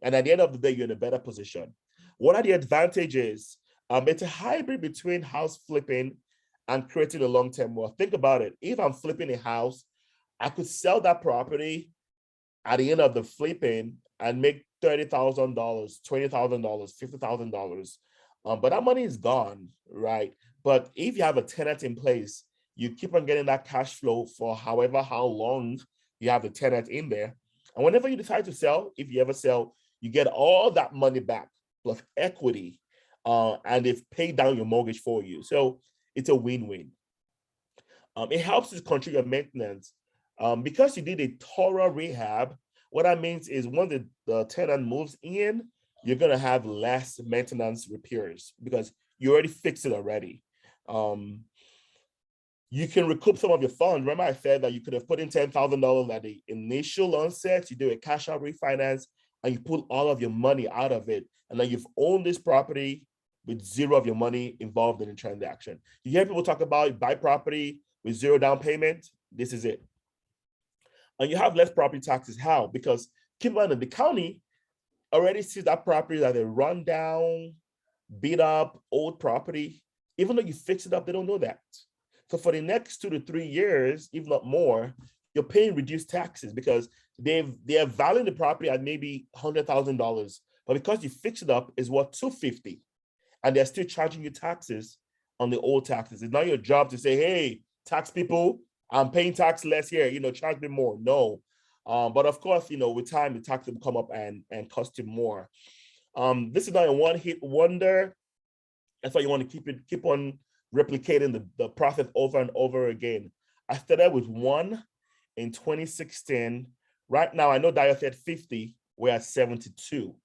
And at the end of the day, you're in a better position. What are the advantages? It's a hybrid between house flipping and creating a long-term wealth. Think about it. If I'm flipping a house, I could sell that property at the end of the flipping and make $30,000, $20,000, $50,000. But that money is gone, right? But if you have a tenant in place, you keep on getting that cash flow for how long you have the tenant in there. And whenever you decide to sell, if you ever sell, you get all that money back plus equity, and they've paid down your mortgage for you. So it's a win-win. It helps to control your maintenance. Because you did a thorough rehab, what that means is when the tenant moves in, you're going to have less maintenance repairs because you already fixed it already. You can recoup some of your funds. Remember I said that you could have put in $10,000 at the initial onset, you do a cash out refinance, and you pull all of your money out of it. And then you've owned this property with zero of your money involved in the transaction. You hear people talk about buy property with zero down payment. This is it. And you have less property taxes. How? Because keep in mind that the county already sees that property as a rundown, beat up, old property. Even though you fix it up, they don't know that. So for the next 2 to 3 years, if not more, you're paying reduced taxes because they're valuing the property at maybe $100,000, but because you fix it up, is worth $250,000, and they're still charging you taxes on the old taxes. It's not your job to say, "Hey, tax people, I'm paying tax less here. Charge me more." No, but of course, with time, the tax will come up and cost you more. This is not a one-hit wonder. That's why you want to keep on replicating the process over and over again. I started with 1 in 2016. Right now, I know Dio said 50. We're at 72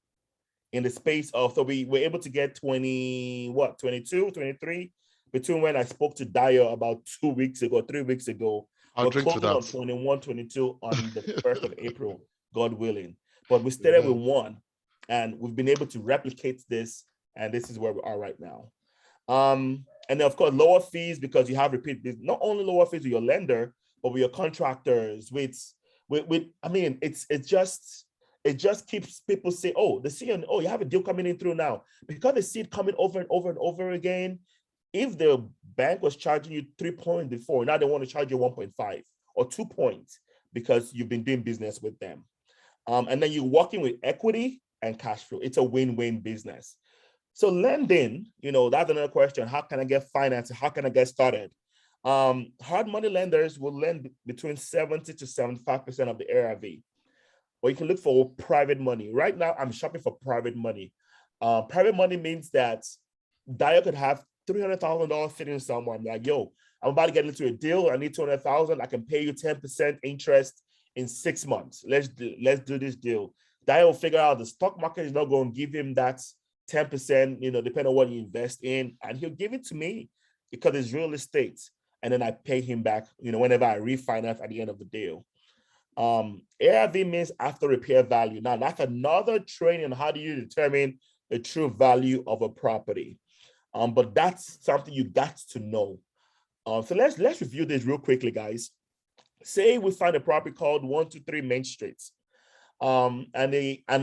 in the space of, so we were able to get 22, 23 between when I spoke to Dio about 2 weeks ago, 3 weeks ago. I'll We're drink to closing on that. 21, 22 on the 1st of April, God willing. But we started with 1, and we've been able to replicate this, and this is where we are right now. And then of course, lower fees because you have repeat business. Not only lower fees with your lender, but with your contractors, I mean, it just keeps people say, oh, they see, you have a deal coming in through now. Because they see it coming over and over and over again. If the bank was charging you 3 points before, now they want to charge you 1.5 or 2 points because you've been doing business with them. And then you're working with equity and cash flow. It's a win-win business. So lending, that's another question. How can I get financed? How can I get started? Hard money lenders will lend between 70 to 75% of the ARV. Or you can look for private money. Right now, I'm shopping for private money. Private money means that Dio could have $300,000 sitting somewhere. I'm like, yo, I'm about to get into a deal. I need 200,000. I can pay you 10% interest in 6 months. Let's do this deal. Dio will figure out the stock market is not going to give him that 10%, depending on what you invest in, and he'll give it to me because it's real estate. And then I pay him back, whenever I refinance at the end of the deal. ARV means after repair value. Now that's another training on how do you determine the true value of a property. But that's something you got to know. So let's review this real quickly, guys. Say we find a property called 123 Main Street. And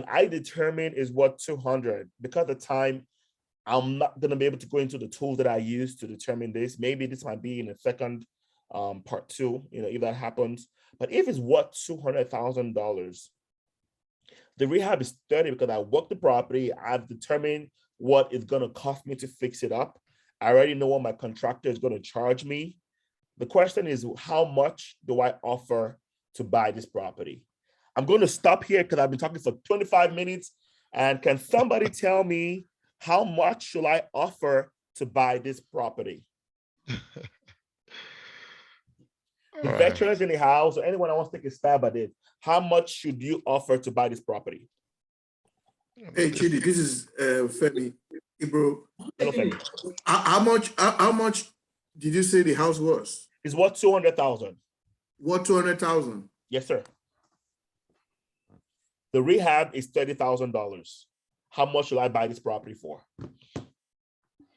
I determine is what 200 because the time I'm not going to be able to go into the tools that I use to determine this. Maybe this might be in a second part 2, if that happens. But if it's what $200,000, the rehab is 30 because I worked the property. I've determined what it's going to cost me to fix it up. I already know what my contractor is going to charge me. The question is, how much do I offer to buy this property? I'm going to stop here because I've been talking for 25 minutes. And can somebody tell me how much should I offer to buy this property? The veterans in the house or anyone that wants to take a stab at it, how much should you offer to buy this property? Hey, Chidi, this is Femi. Hey, bro. Hello, Femi. How much did you say the house was? It's worth 200,000. What 200,000? Yes, sir. The rehab is $30,000. How much should I buy this property for?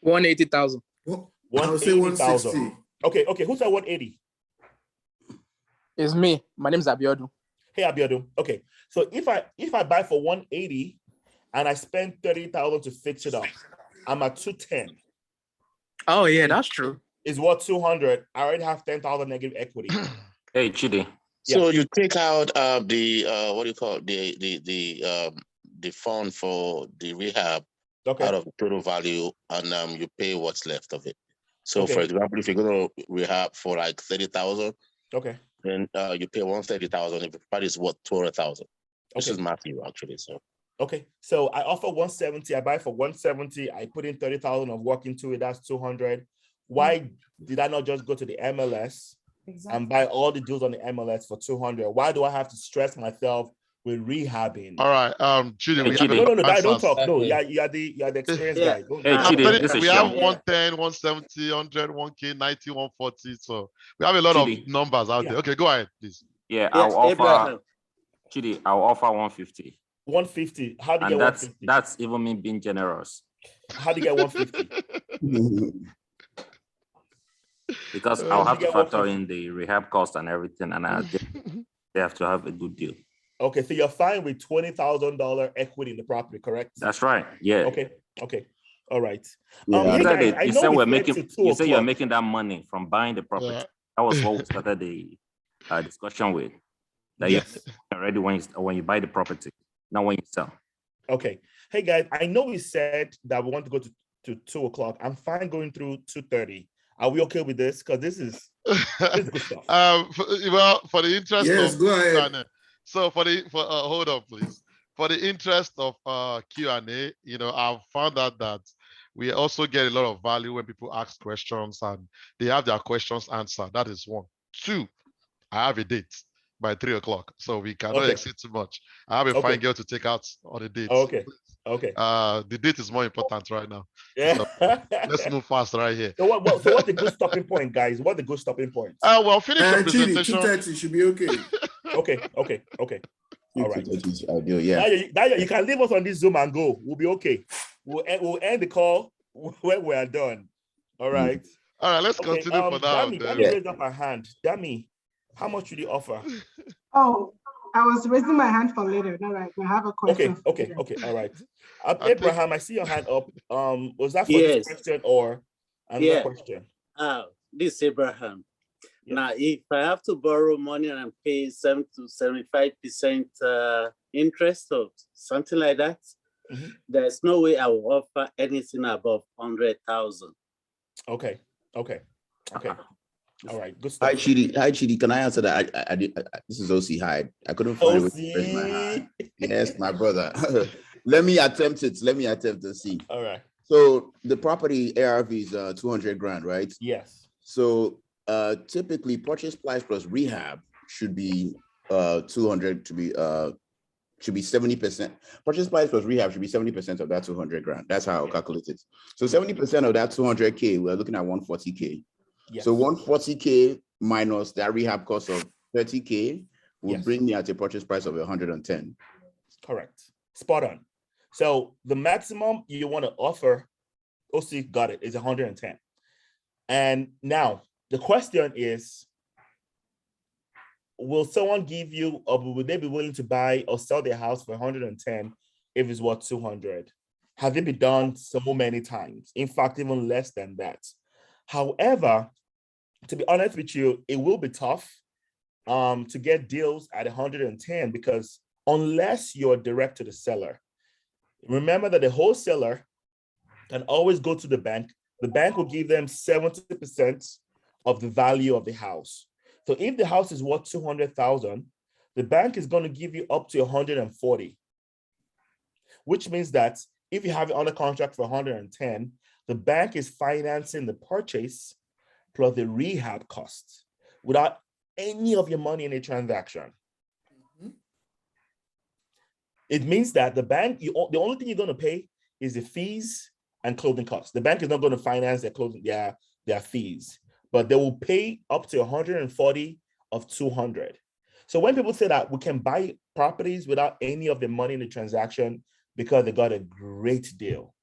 180,000. I would say 160. Okay. Who said 180? It's me. My name is Abiodun. Hey, Abiodun. Okay. So if I buy for 180 and I spend 30,000 to fix it up, I'm at 210. Oh yeah, that's true. Is what 200? I already have 10,000 negative equity. Hey, Chidi. Yeah. So you take out the what do you call it? The fund for the rehab out of the total value, and you pay what's left of it. So, for example, if you're going to rehab for like 30,000, then you pay 130,000 if the property is worth 200,000. This is Matthew actually. So I offer 170. I buy for 170. I put in 30,000 of work into it. That's 200. Why did I not just go to the MLS and buy all the deals on the MLS for 200? Why do I have to stress myself with rehabbing? All right, Chidi, no, don't talk. No, you are the experienced guy. Hey, Chidi, we have 110, 170, 100, 1K, 90, 140. So we have a lot of numbers out there. Okay, go ahead, please. Yeah, I'll offer Chidi. I'll offer 150. 150. How do you get 150? That's even me being generous. How do you get 150? Because I'll have to factor in the rehab cost and everything, and they have to have a good deal. Okay, so you're fine with $20,000 equity in the property, correct? That's right. Yeah. Okay. All right. Yeah. You said you're making that money from buying the property. Yeah. That was what we started the discussion with. That yes. You're ready when you buy the property, not when you sell. Okay. Hey guys, I know we said that we want to go to 2 o'clock. I'm fine going through 2:30. Are we okay with this? Because this is good stuff. For the interest of go ahead. So hold on, please. For the interest of Q&A, I've found out that we also get a lot of value when people ask questions and they have their questions answered. That is one. 2, I have a date by 3 o'clock, so we cannot exceed too much. I have a fine girl to take out on the date. Okay. The date is more important right now. Yeah. So let's move fast right here. So what's the good stopping point, guys? What are the good stopping points? Well, finish the presentation. 2:30 should be okay. Okay. All right. Yeah. You can leave us on this Zoom and go. We'll be okay. We'll end the call when we are done. All right. All right, let's Okay. continue for now. Dami raised up her hand. Dami, how much would you offer? Oh, I was raising my hand for later. All right, I have a question. Okay. All right. Abraham, I see your hand up. Was that for this question or another question? This is Abraham. Yeah. Now, if I have to borrow money and pay 7 to 75% interest or something like that, there's no way I will offer anything above 100,000. Okay. All right, good stuff. Hi, Chidi. Can I answer that? I did. This is OC. Hi. I couldn't find a way to raise my hand. Yes, my brother. Let me attempt it. Let me attempt to see. All right. So the property ARV is 200 grand, right? Yes. So typically purchase price plus rehab should be 200 to be should be 70%. Purchase price plus rehab should be 70% of that 200 grand. That's how I'll calculate it. So 70% of that 200K, we're looking at 140K. Yes. So 140K minus that rehab cost of 30K would bring me at a purchase price of 110. Correct. Spot on. So the maximum you want to offer, OC got it, is 110. And now the question is, will someone give you, or would they be willing to buy or sell their house for 110 if it's worth 200? Have it been done so many times? In fact, even less than that. However, to be honest with you, it will be tough to get deals at 110 because unless you're direct to the seller, remember that the wholesaler can always go to the bank. The bank will give them 70% of the value of the house. So if the house is worth 200,000, the bank is going to give you up to 140, which means that if you have it under contract for 110, the bank is financing the purchase plus the rehab costs without any of your money in a transaction. It means that the bank, the only thing you're going to pay is the fees and clothing costs. The bank is not going to finance their clothing, their fees, but they will pay up to 140 of 200. So when people say that we can buy properties without any of the money in the transaction because they got a great deal.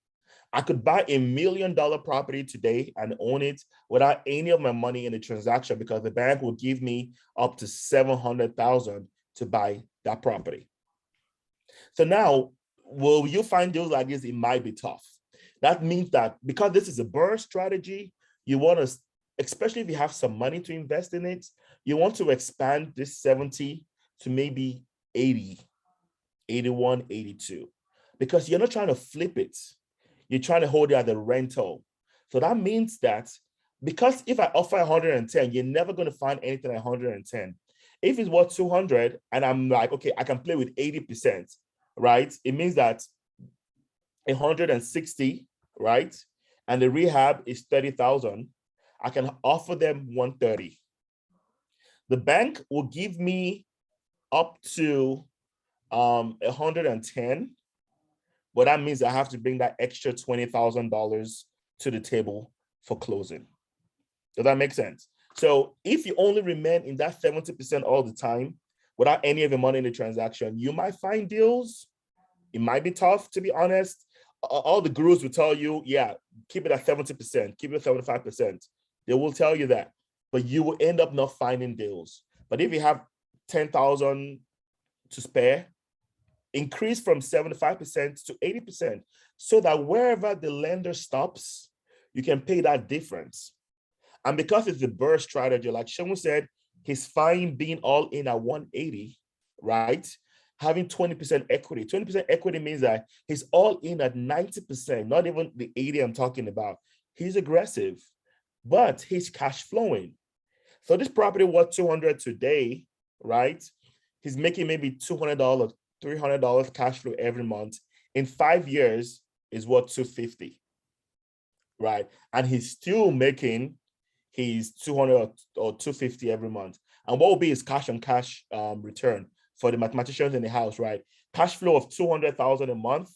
I could buy $1 million property today and own it without any of my money in the transaction because the bank will give me up to 700,000 to buy that property. So now, will you find deals like this? It might be tough. That means that because this is a BRRRR strategy, you want to, especially if you have some money to invest in it, you want to expand this 70 to maybe 80, 81, 82, because you're not trying to flip it. You're trying to hold it as a rental. So that means that because if I offer 110, you're never going to find anything at 110. If it's worth 200 and I'm like, okay, I can play with 80%, right? It means that 160, right? And the rehab is 30,000. I can offer them 130. The bank will give me up to 110. But that means I have to bring that extra $20,000 to the table for closing. Does that make sense? So if you only remain in that 70% all the time without any of your money in the transaction, you might find deals. It might be tough, to be honest. All the gurus will tell you, yeah, keep it at 70%, keep it at 75%. They will tell you that, but you will end up not finding deals. But if you have 10,000 to spare, increase from 75% to 80% so that wherever the lender stops, you can pay that difference. And because it's the BRRRR strategy, like Sean said, he's fine being all in at 180, right? Having 20% equity. 20% equity means that he's all in at 90%, not even the 80 I'm talking about. He's aggressive, but he's cash flowing. So this property worth 200 today, right? He's making maybe $200, $300 cash flow every month. In 5 years is worth 250, right? And he's still making his 200 or 250 every month. And what will be his cash on cash return for the mathematicians in the house, right? Cash flow of 200,000 a month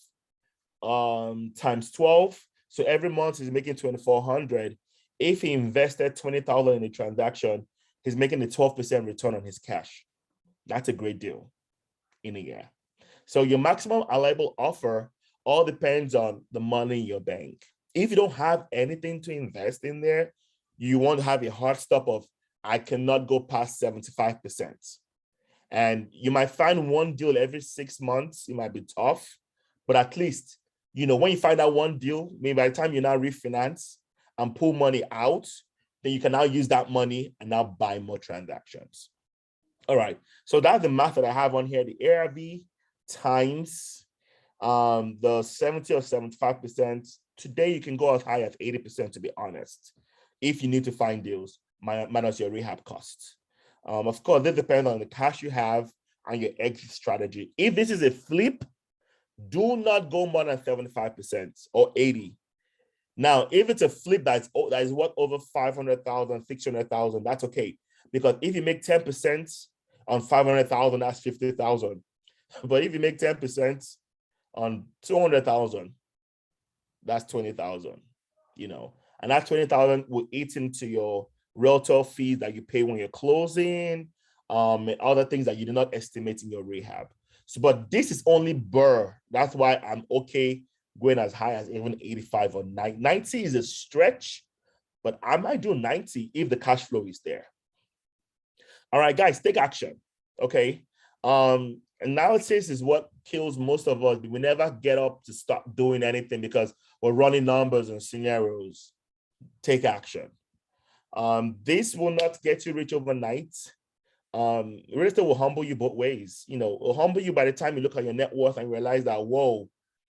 times 12. So every month he's making 2,400. If he invested 20,000 in a transaction, he's making a 12% return on his cash. That's a great deal in a year. So your maximum allowable offer all depends on the money in your bank. If you don't have anything to invest in there, you want to have a hard stop of, I cannot go past 75%. And you might find one deal every 6 months. It might be tough, but at least, when you find that one deal, maybe by the time you now refinance and pull money out, then you can now use that money and now buy more transactions. All right. So that's the math that I have on here. The ARV times the 70 or 75%. Today, you can go as high as 80%, to be honest, if you need to find deals, minus your rehab costs. Of course, this depends on the cash you have and your exit strategy. If this is a flip, do not go more than 75% or 80. Now, if it's a flip that is what, over 500,000, 600,000, that's okay. Because if you make 10% on 500,000, that's 50,000. But if you make 10% on 200,000, that's 20,000, and that 20,000 will eat into your realtor fees that you pay when you're closing, and other things that you do not estimate in your rehab. So, but this is only BRRRR. That's why I'm okay going as high as even 85 or 90. 90 is a stretch, but I might do 90 if the cash flow is there. All right, guys, take action. Okay. Analysis is what kills most of us. We never get up to stop doing anything because we're running numbers and scenarios. Take action. This will not get you rich overnight. Real estate will humble you both ways. It will humble you by the time you look at your net worth and realize that, whoa,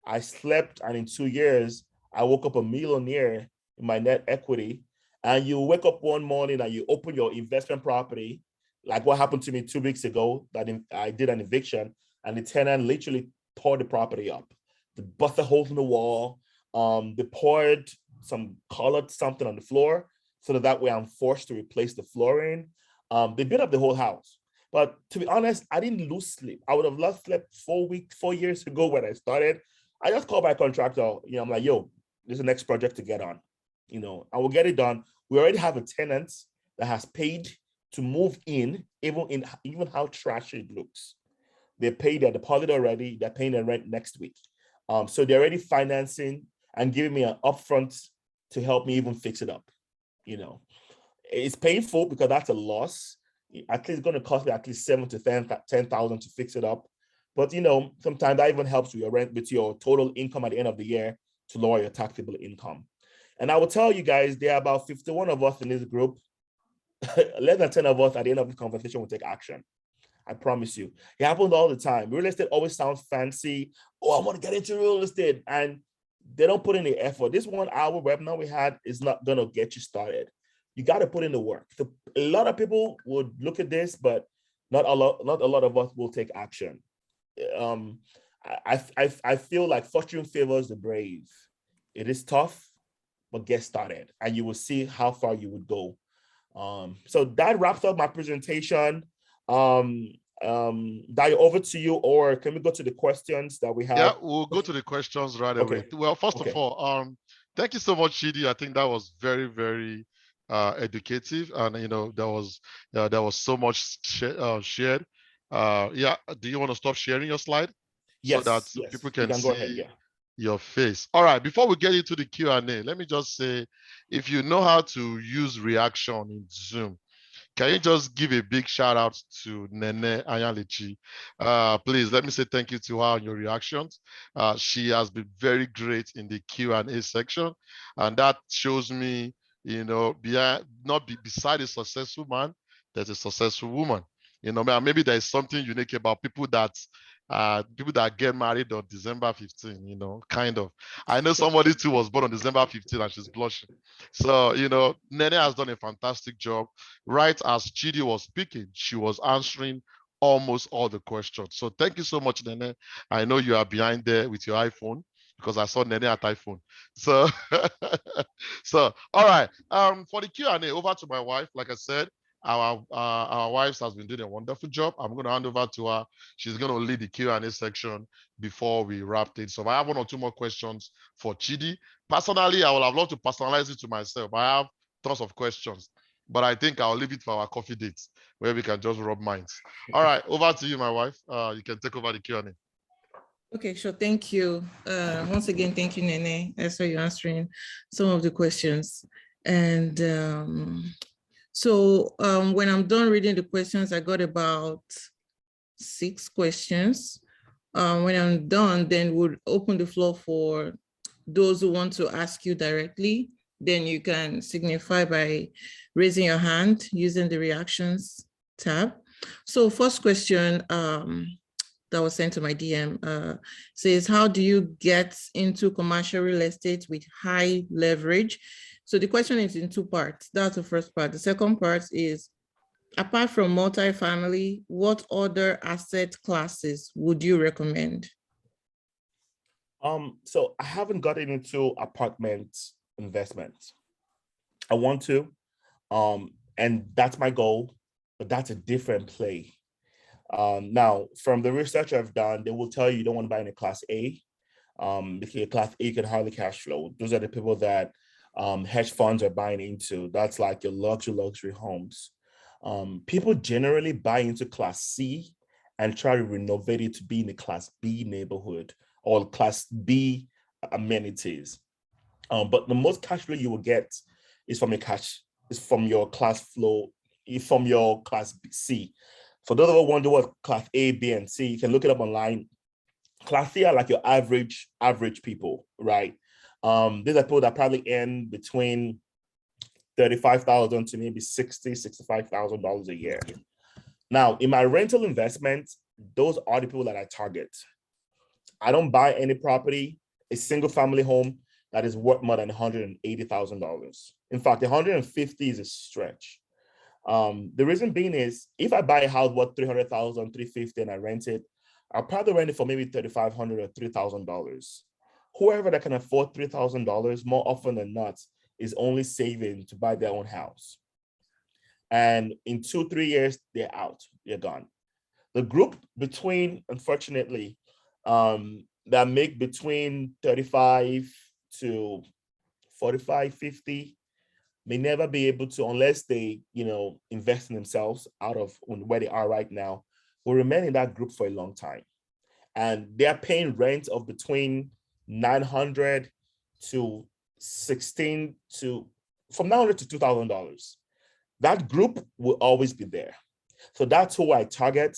I slept, and in 2 years, I woke up a millionaire in my net equity. And you wake up one morning and you open your investment property, like what happened to me 2 weeks ago, that I did an eviction, and the tenant literally tore the property up. They busted holes in the wall. They poured colored something on the floor, so that way I'm forced to replace the flooring. They built up the whole house. But to be honest, I didn't lose sleep. I would have lost sleep 4 years ago when I started. I just called my contractor. I'm like, yo, this is the next project to get on. I will get it done. We already have a tenant that has paid to move in, even how trashy it looks. They paid their deposit already. They're paying their rent next week. So they're already financing and giving me an upfront to help me even fix it up. It's painful because that's a loss. At least it's going to cost me at least $7,000 to $10,000 to fix it up. But sometimes that even helps with your rent, with your total income at the end of the year, to lower your taxable income. And I will tell you guys, there are about 51 of us in this group. Less than 10 of us at the end of this conversation will take action. I promise you. It happens all the time. Real estate always sounds fancy. Oh, I want to get into real estate. And they don't put in the effort. This 1 hour webinar we had is not going to get you started. You got to put in the work. So a lot of people would look at this, but not a lot of us will take action. I feel like fortune favors the brave. It is tough, but get started, and you will see how far you would go. So that wraps up my presentation. Dayo, over to you, or can we go to the questions that we have? Yeah, we'll go to the questions right away. Well, first of all, thank you so much, Chidi. I think that was very, very educative, and there was so much shared. Yeah, do you want to stop sharing your slide? Yes, so that people can see go ahead, your face. All right, before we get into the Q&A, let me just say, if you know how to use reaction in Zoom, can you just give a big shout out to Nene Anyalechi? Please let me say thank you to her on your reactions. She has been very great in the Q&A section, and that shows me, beside a successful man, there's a successful woman. Maybe there's something unique about people that get married on December 15, kind of. I know somebody too was born on December 15 and she's blushing. So, Nene has done a fantastic job. Right as Chidi was speaking, she was answering almost all the questions. So thank you so much, Nene. I know you are behind there with your iPhone, because I saw Nene at iPhone. So, all right. For the Q&A, over to my wife. Like I said, our wife has been doing a wonderful job. I'm going to hand over to her. She's going to lead the Q&A section before we wrap things. So I have 1 or 2 more questions for Chidi. Personally, I would have loved to personalize it to myself. I have tons of questions, but I think I'll leave it for our coffee dates where we can just rub minds. All right, over to you, my wife. You can take over the Q&A. Okay, sure. Thank you. Once again, thank you, Nene. I saw you answering some of the questions. And when I'm done reading the questions, I got about 6 questions. When I'm done, then we'll open the floor for those who want to ask you directly. Then you can signify by raising your hand using the reactions tab. So first question, that was sent to my DM, says, how do you get into commercial real estate with high leverage? So the question is in 2 parts. That's the first part. The second part is, apart from multifamily, what other asset classes would you recommend? So I haven't gotten into apartment investments. I want to, and that's my goal, but that's a different play. Now, from the research I've done, they will tell you don't want to buy in a class A, because class A can hardly cash flow. Those are the people that hedge funds are buying into. That's like your luxury homes. People generally buy into class C and try to renovate it to be in the class B neighborhood or class B amenities. But the most cash flow you will get is from your class C. For those who wonder what class A, B, and C, you can look it up online. Class C are like your average people, right? These are people that probably earn between $35,000 to maybe $65,000 a year. Now, in my rental investments, those are the people that I target. I don't buy any property, a single family home that is worth more than $180,000. In fact, 150 is a stretch. The reason being is, if I buy a house worth $300,000, $350,000, and I rent it, I'll probably rent it for maybe $3,500 or $3,000. Whoever that can afford $3,000, more often than not, is only saving to buy their own house. And in 2-3 years, they're out, they're gone. The group between, unfortunately, that make between 35 to 45, 50, may never be able to, unless they, invest in themselves out of where they are right now, will remain in that group for a long time. And they're paying rent of between $900 to $1,600 to, from $900 to $2,000. That group will always be there. So that's who I target.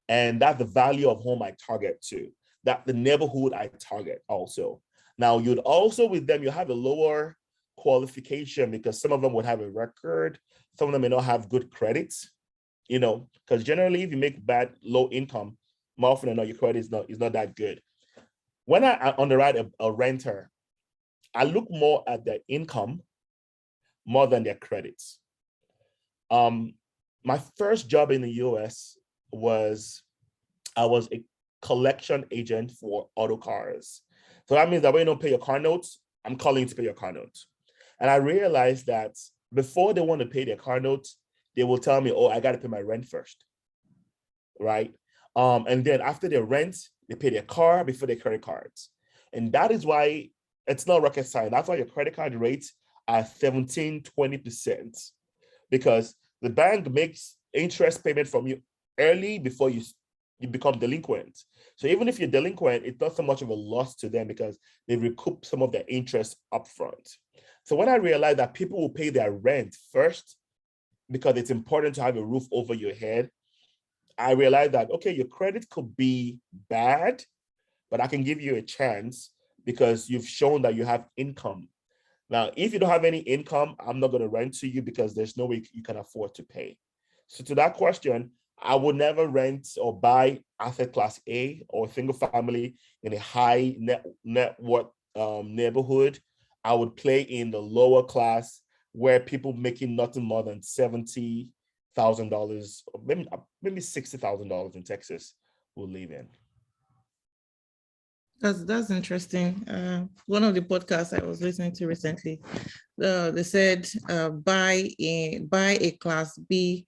And that's the value of home I target too. That the neighborhood I target also. Now you'd also, with them, you have a lower qualification because some of them would have a record. Some of them may not have good credits, because generally if you make low income, more often than not, your credit is not that good. When I underwrite a renter, I look more at their income more than their credits. My first job in the US was, I was a collection agent for auto cars. So that means that when you don't pay your car notes, I'm calling to pay your car notes. And I realized that before they want to pay their car notes, they will tell me, oh, I got to pay my rent first, right? And then after their rent, they pay their car before their credit cards. And that is why it's not rocket science. That's why your credit card rates are 17-20%, because the bank makes interest payment from you early before you become delinquent. So even if you're delinquent, it's not so much of a loss to them because they recoup some of their interest upfront. So when I realized that people will pay their rent first because it's important to have a roof over your head, I realized that, okay, your credit could be bad, but I can give you a chance because you've shown that you have income. Now, if you don't have any income, I'm not going to rent to you because there's no way you can afford to pay. So to that question, I would never rent or buy asset class A or single family in a high net worth neighborhood. I would play in the lower class where people making nothing more than $70,000, or maybe $60,000 in Texas will live in. That's interesting. One of the podcasts I was listening to recently, they said buy a class B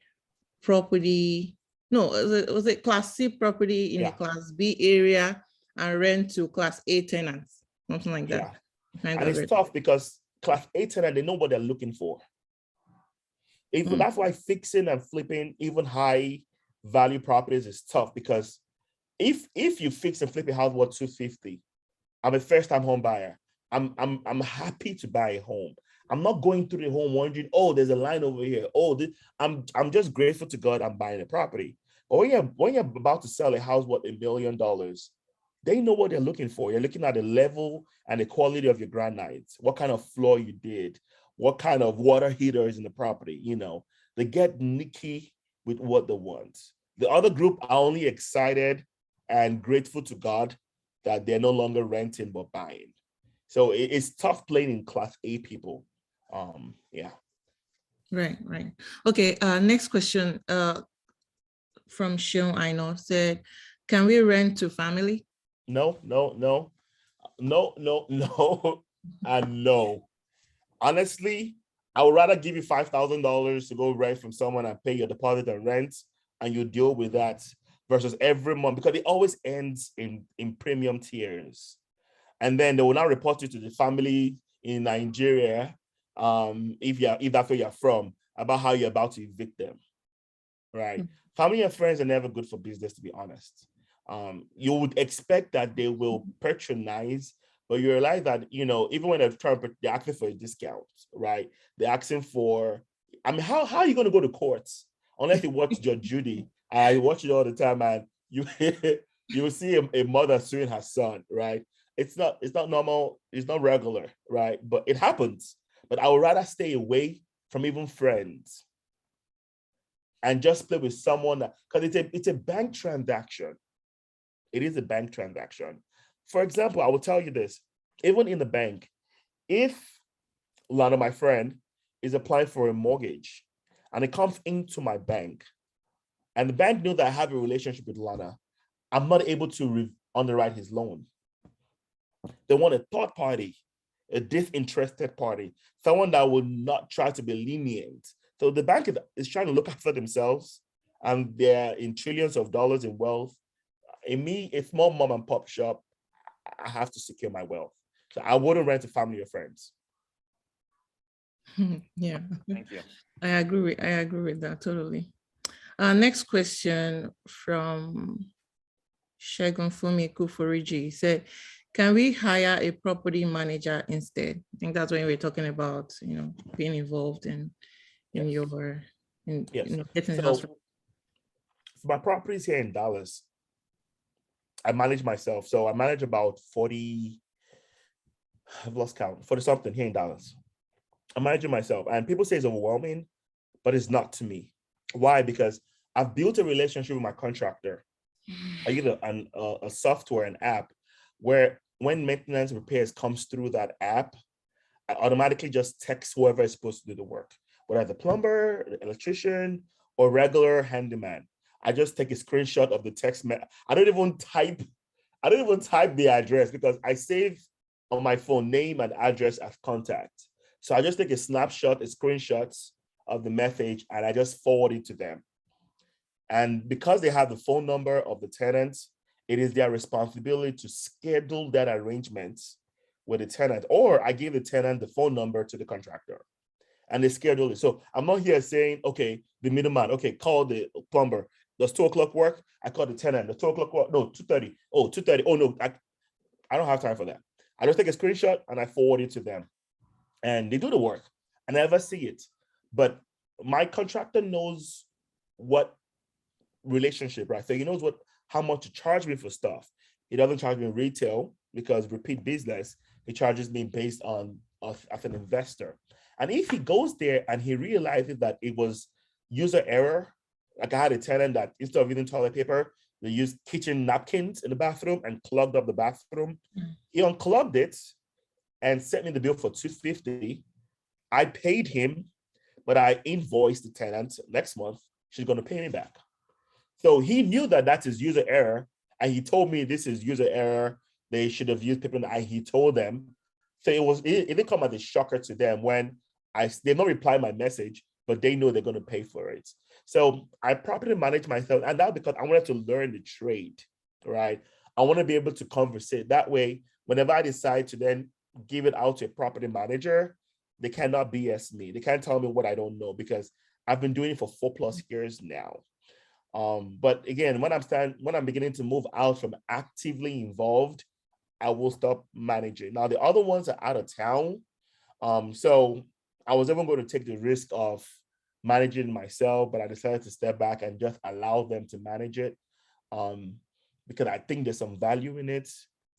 property. No, was it class C property in a class B area and rent to class A tenants, something like that. Yeah. And it's tough because class A tenant, they know what they're looking for. That's why fixing and flipping even high value properties is tough because if you fix and flip a house worth 250, I'm a first-time home buyer. I'm happy to buy a home. I'm not going through the home wondering, oh, there's a line over here. Oh, I'm just grateful to God I'm buying a property. But when you're about to sell a house worth $1 million, they know what they're looking for. You're looking at the level and the quality of your granites, what kind of floor you did, what kind of water heater is in the property. You know, they get nicky with what they want. The other group are only excited and grateful to God that they're no longer renting but buying. So it's tough playing in class A people. Yeah. Right. Okay, next question from Sean I know said, can we rent to family? No, and no. Honestly, I would rather give you $5,000 to go rent from someone and pay your deposit and rent, and you deal with that, versus every month, because it always ends in premium tiers. And then they will now report you to the family in Nigeria, if that's where you're from, about how you're about to evict them, right? Family and friends are never good for business, to be honest. You would expect that they will patronize, but you realize that, you know, even when they're asking for a discount, right? They're asking for, I mean, how are you going to go to courts unless you watch Judge Judy? I watch it all the time, and you will see a mother suing her son, right? It's not normal, it's not regular, right? But it happens. But I would rather stay away from even friends and just play with someone that, because it's a bank transaction. It is a bank transaction. For example, I will tell you this, even in the bank, if Lana, my friend, is applying for a mortgage and it comes into my bank and the bank knows that I have a relationship with Lana, I'm not able to underwrite his loan. They want a third party, a disinterested party, someone that will not try to be lenient. So the bank is trying to look after themselves, and they're in trillions of dollars in wealth. In me, a small mom and pop shop, I have to secure my wealth. So I wouldn't rent to family or friends. Yeah. Thank you. I agree with that totally. Next question from Shegun Fumi Kuforiji said, can we hire a property manager instead? I think that's when we're talking about, you know, being involved in Yes. you know, getting So, house. for my properties here in Dallas, I manage myself. So I manage about 40, I've lost count, 40 something here in Dallas. I'm managing myself, and people say it's overwhelming, but it's not to me. Why? Because I've built a relationship with my contractor. I use a software, an app, where when maintenance repairs comes through that app, I automatically just text whoever is supposed to do the work, whether the plumber, the electrician, or regular handyman. I just take a screenshot of the text. I don't even type the address, because I save on my phone name and address as contact. So I just take a snapshot, a screenshot of the message, and I just forward it to them. And because they have the phone number of the tenants, it is their responsibility to schedule that arrangement with the tenant, or I give the tenant the phone number to the contractor and they schedule it. So I'm not here saying, okay, the middleman, okay, call the plumber. Does 2 o'clock work? I call the tenant. Does 2 o'clock work? No, 2:30. Oh, 2:30. Oh, no, I don't have time for that. I just take a screenshot and I forward it to them. And they do the work. I never see it. But my contractor knows what relationship, right? So he knows how much to charge me for stuff. He doesn't charge me retail, because repeat business, he charges me based on as an investor. And if he goes there and he realizes that it was user error, like I had a tenant that instead of using toilet paper, they used kitchen napkins in the bathroom and clogged up the bathroom. He unclogged it and sent me the bill for $250. I paid him, but I invoiced the tenant next month. She's going to pay me back. So he knew that is user error, and he told me this is user error. They should have used paper, and he told them. So it didn't come as a shocker to them when they've not replied my message, but they know they're going to pay for it. So I properly manage myself, and that's because I wanted to learn the trade, right? I want to be able to conversate. That way, whenever I decide to then give it out to a property manager, they cannot BS me. They can't tell me what I don't know, because I've been doing it for 4+ years now. But again, when I'm beginning to move out from actively involved, I will stop managing. Now the other ones are out of town. So I was even going to take the risk of managing myself, but I decided to step back and just allow them to manage it. Because I think there's some value in it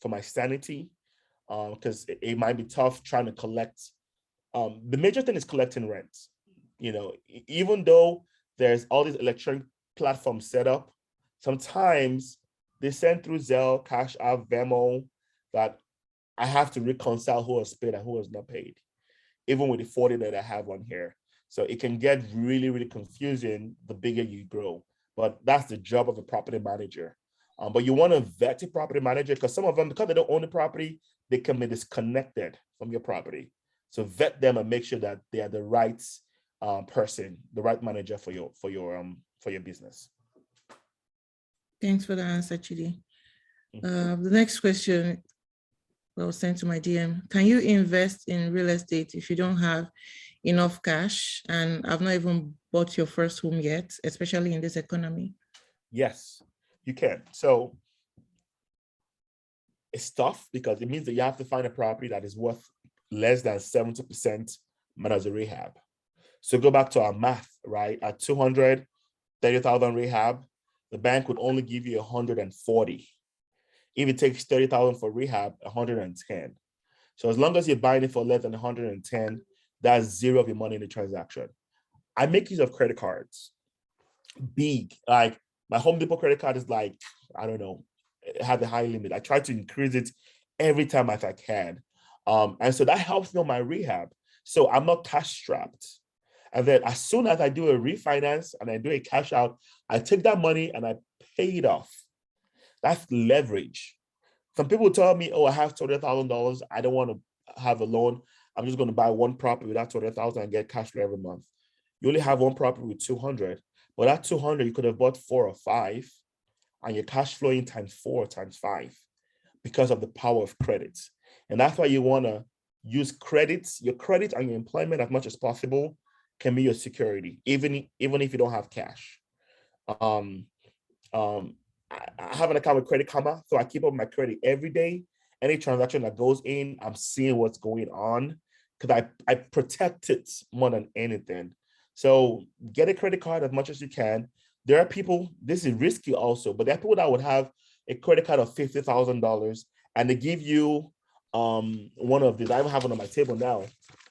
for my sanity. Because it might be tough trying to collect. The major thing is collecting rent. You know, even though there's all these electronic platforms set up, sometimes they send through Zelle, Cash App, Venmo, that I have to reconcile who has paid and who has not paid, even with the 40 that I have on here. So it can get really, really confusing the bigger you grow. But that's the job of a property manager. But you want to vet your property manager, because some of them, because they don't own the property, they can be disconnected from your property. So vet them and make sure that they are the right person, the right manager for your business. Thanks for the answer, Chidi. The next question was sent to my DM. Can you invest in real estate if you don't have enough cash and I've not even bought your first home yet, especially in this economy? Yes, you can. So it's tough because it means that you have to find a property that is worth less than 70% as a rehab. So go back to our math, right? At 230,000 rehab, the bank would only give you 140. If it takes 30,000 for rehab, 110. So as long as you're buying it for less than 110, that's zero of your money in the transaction. I make use of credit cards. Big, like my Home Depot credit card is like, I don't know, it has a high limit. I try to increase it every time if I can. And so that helps me on my rehab. So I'm not cash strapped. And then as soon as I do a refinance and I do a cash out, I take that money and I pay it off. That's leverage. Some people tell me, oh, I have $200,000. I don't want to have a loan. I'm just going to buy one property with that $200,000 and get cash flow every month. You only have one property with 200, but that 200, you could have bought 4 or 5 and you're cash flowing times 4 times 5 because of the power of credit. And that's why you want to use credits, your credit and your employment as much as possible can be your security, even if you don't have cash. I have an account with Credit Karma, so I keep up my credit every day. Any transaction that goes in, I'm seeing what's going on because I protect it more than anything. So get a credit card as much as you can. There are people, this is risky also, but there are people that would have a credit card of $50,000 and they give you one of these. I have it on my table now.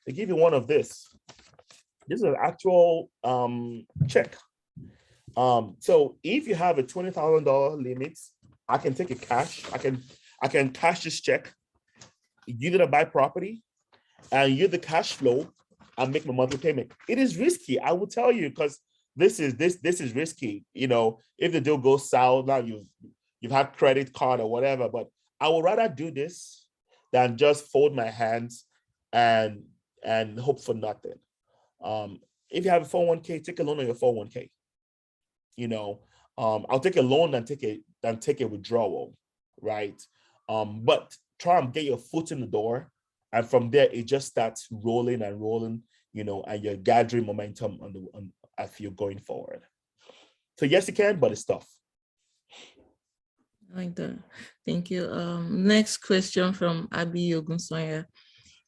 They give you one of this. This is an actual check. So if you have a $20,000 limit, I can take a cash. I can cash this check, give it a buy property, and use the cash flow and make my monthly payment. It is risky, I will tell you, because this is risky. You know, if the deal goes south, now you've had credit card or whatever. But I would rather do this than just fold my hands and hope for nothing. If you have a 401k, take a loan on your 401k. You know, I'll take a loan and take a withdrawal, right? But try and get your foot in the door, and from there it just starts rolling and rolling, you know, and you're gathering momentum as you're going forward. So yes, you can, but it's tough. I like that. Thank you. Next question from Abi Ogunsoya.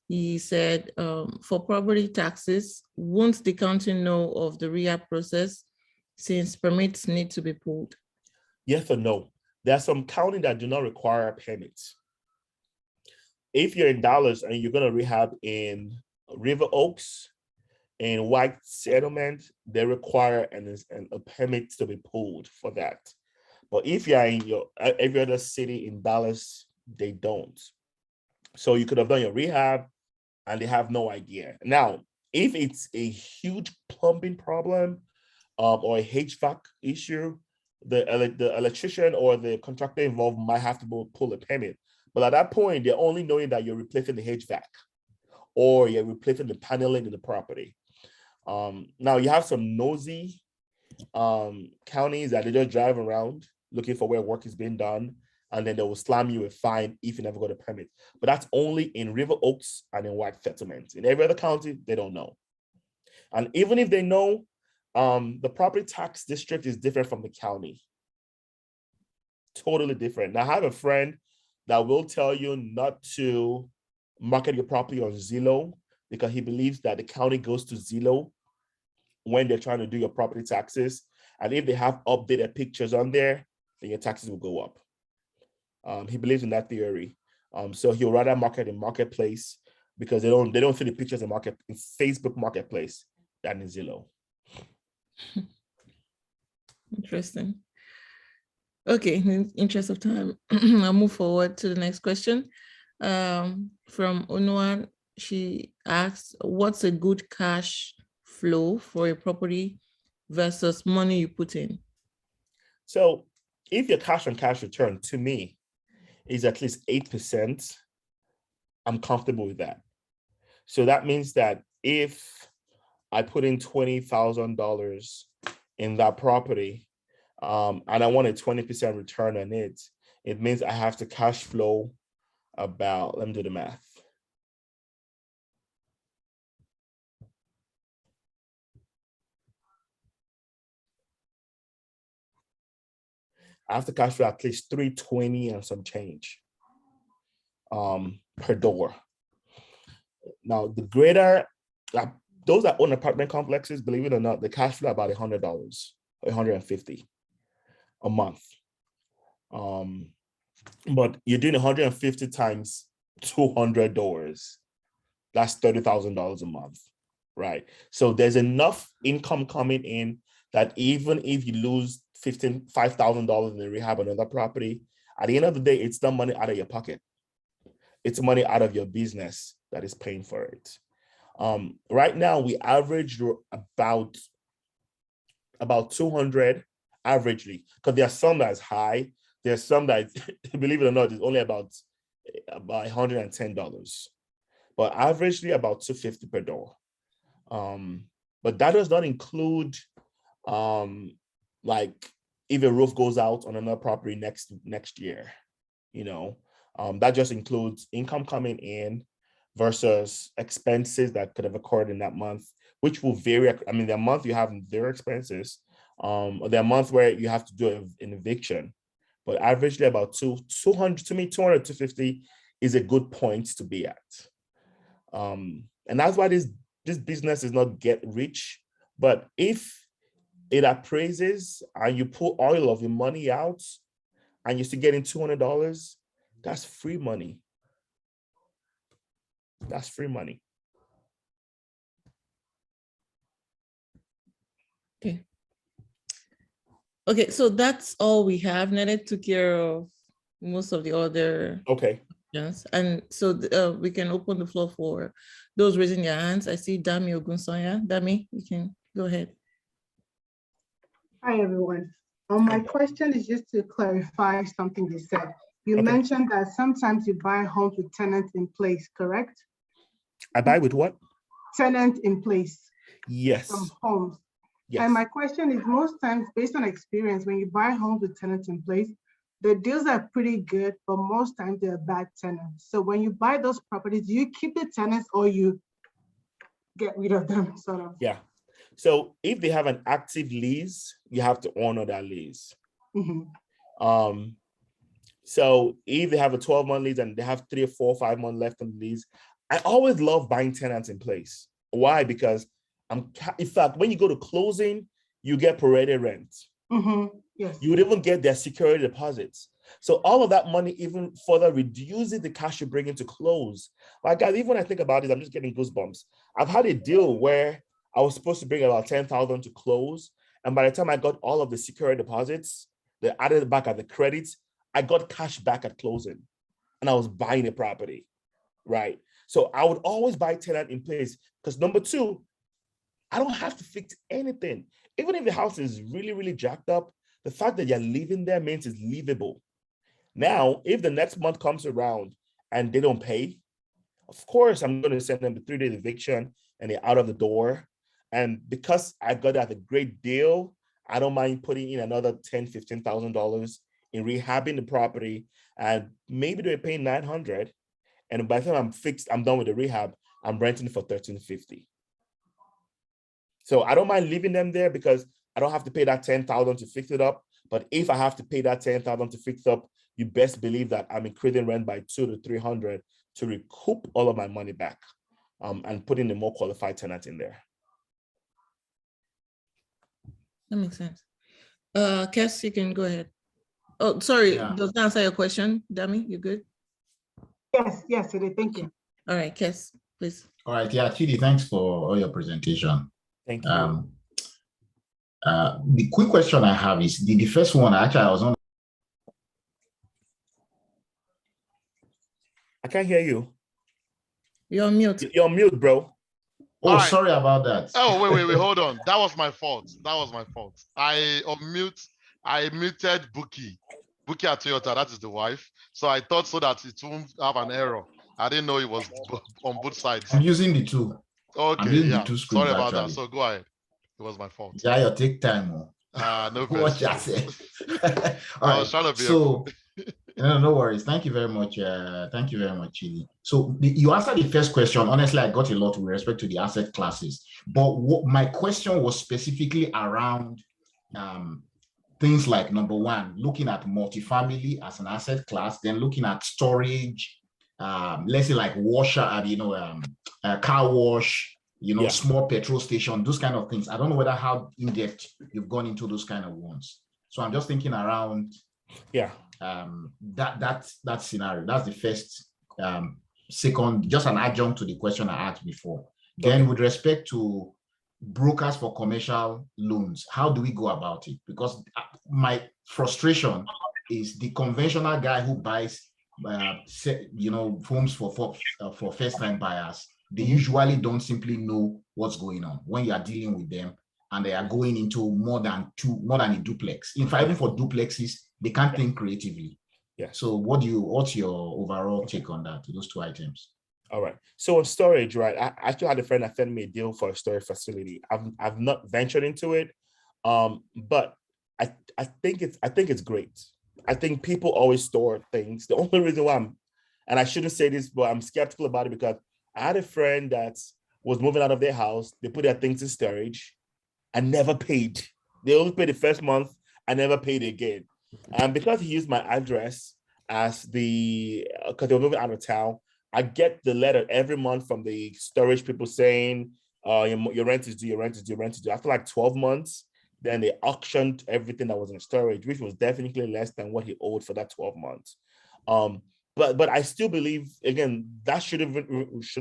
He said, for property taxes, won't the county know of the rehab process since permits need to be pulled? Yes or no. There are some counties that do not require permits. If you're in Dallas and you're going to rehab in River Oaks and White Settlement, they require a permit to be pulled for that. But if you're in every other city in Dallas, they don't. So you could have done your rehab and they have no idea. Now, if it's a huge plumbing problem or a HVAC issue, the electrician or the contractor involved might have to pull a permit. But at that point, they're only knowing that you're replacing the HVAC or you're replacing the paneling in the property. Now you have some nosy counties that they just drive around looking for where work is being done, and then they will slam you a fine if you never got a permit. But that's only in River Oaks and in White Settlement. In every other county, they don't know. And even if they know, the property tax district is different from the county. Totally different. Now, I have a friend that will tell you not to market your property on Zillow because he believes that the county goes to Zillow when they're trying to do your property taxes. And if they have updated pictures on there, then your taxes will go up. He believes in that theory. So he'll rather market in Marketplace because they don't see the pictures in Facebook Marketplace than in Zillow. Interesting. Okay, in the interest of time, I'll move forward to the next question. From Onua, she asks, what's a good cash flow for a property versus money you put in? So if your cash on cash return to me is at least 8%, I'm comfortable with that. So that means that if I put in $20,000 in that property, and I want a 20% return on it, it means I have to cash flow about, let me do the math. I have to cash flow at least $320 and some change per door. Now, the greater, those that own apartment complexes, believe it or not, the cash flow about $100 or $150 a month. But you're doing 150 times 200 doors. That's $30,000 a month, right? So there's enough income coming in that even if you lose $5,000 in the rehab on another property, at the end of the day, it's not money out of your pocket. It's money out of your business that is paying for it. Right now, we average about 200 averagely, because there are some that's high. There's some that, believe it or not, is only about $110. But averagely about $250 per door. But that does not include like if a roof goes out on another property next year, that just includes income coming in versus expenses that could have occurred in that month, which will vary. I mean, the month you have zero expenses, or the month where you have to do an eviction, but averagely about 200 to me, 200 to 250 is a good point to be at. And that's why this business is not get rich, but if it appraises and you put all of your money out and you're still getting $200, that's free money. That's free money. Okay. Okay, so that's all we have. Nene took care of most of the other questions. And so we can open the floor for those raising their hands. I see Dami Ogunsoya. Dami, you can go ahead. Hi, everyone. My question is just to clarify something you said. You mentioned that sometimes you buy homes with tenants in place, correct? I buy with what? Tenant in place. Yes. Some homes. Yes. And my question is, most times, based on experience, when you buy homes with tenants in place, the deals are pretty good, but most times they're bad tenants. So when you buy those properties, do you keep the tenants or you get rid of them, sort of? Yeah. So if they have an active lease, you have to honor that lease. Mm-hmm. So if they have a 12-month lease and they have 3 or 4 or 5 months left on the lease, I always love buying tenants in place. Why? Because in fact, when you go to closing, you get prorated rent. Mm-hmm. Yes. You would even get their security deposits. So all of that money even further reduces the cash you bring in to close. Like, guys, even when I think about it, I'm just getting goosebumps. I've had a deal where I was supposed to bring about $10,000 to close. And by the time I got all of the security deposits, they added it back at the credits, I got cash back at closing. And I was buying a property, right? So I would always buy tenant in place because number two, I don't have to fix anything. Even if the house is really, really jacked up, the fact that you're living there means it's livable. Now, if the next month comes around and they don't pay, of course, I'm going to send them the 3-day eviction and they're out of the door. And because I got at a great deal, I don't mind putting in another $10,000, $15,000 in rehabbing the property. And maybe they're paying $900. And by the time I'm done with the rehab, I'm renting for $1,350. So I don't mind leaving them there because I don't have to pay that 10,000 to fix it up. But if I have to pay that 10,000 to fix up, you best believe that I'm increasing rent by 200 to 300 to recoup all of my money back, and putting a more qualified tenant in there. That makes sense. Kes, you can go ahead. Oh, sorry. Yeah. Does that answer your question, Dami? You good? Yes, it is. Thank you. All right, Kes, please. All right. Yeah, Chidi, thanks for all your presentation. Thank you. The quick question I have is the first one. Actually, I was on. I can't hear you. You're on mute. You're on mute, bro. Oh, All right. sorry about that. Oh, wait, hold on. That was my fault. I muted Buki. Buki at Toyota, that is the wife. So I thought so that it won't have an error. I didn't know it was on both sides. I'm using the two. Okay, I'm using yeah. the two screens, Sorry about actually. that. So go ahead. It was my fault. Yeah, you take time. No What question. I said. I was trying to be so no worries. Thank you very much. Thank you very much, Chidi. So you answered the first question. Honestly, I got a lot with respect to the asset classes. But what my question was specifically around things like, number one, looking at multifamily as an asset class, then looking at storage, let's say like washer, car wash, small petrol station, those kind of things. I don't know whether how in-depth you've gone into those kind of ones. So I'm just thinking around that scenario. That's the first. Second, just an adjunct to the question I asked before. Then with respect to brokers for commercial loans, how do we go about it? Because my frustration is the conventional guy who buys homes for first-time buyers. They usually don't simply know what's going on when you are dealing with them, and they are going into more than a duplex. In fact, even for duplexes, they can't think creatively. Yeah. So what's your overall take on that, those two items? All right. So on storage, right? I actually had a friend that sent me a deal for a storage facility. I've not ventured into it, but I think it's great. I think people always store things. The only reason why and I shouldn't say this, but I'm skeptical about it because I had a friend that was moving out of their house. They put their things in storage and never paid. They only paid the first month and never paid again. And because he used my address as because they were moving out of town, I get the letter every month from the storage people saying, your rent is due, your rent is due, your rent is due. After like 12 months, then they auctioned everything that was in storage, which was definitely less than what he owed for that 12 months. But I still believe, again, that shouldn't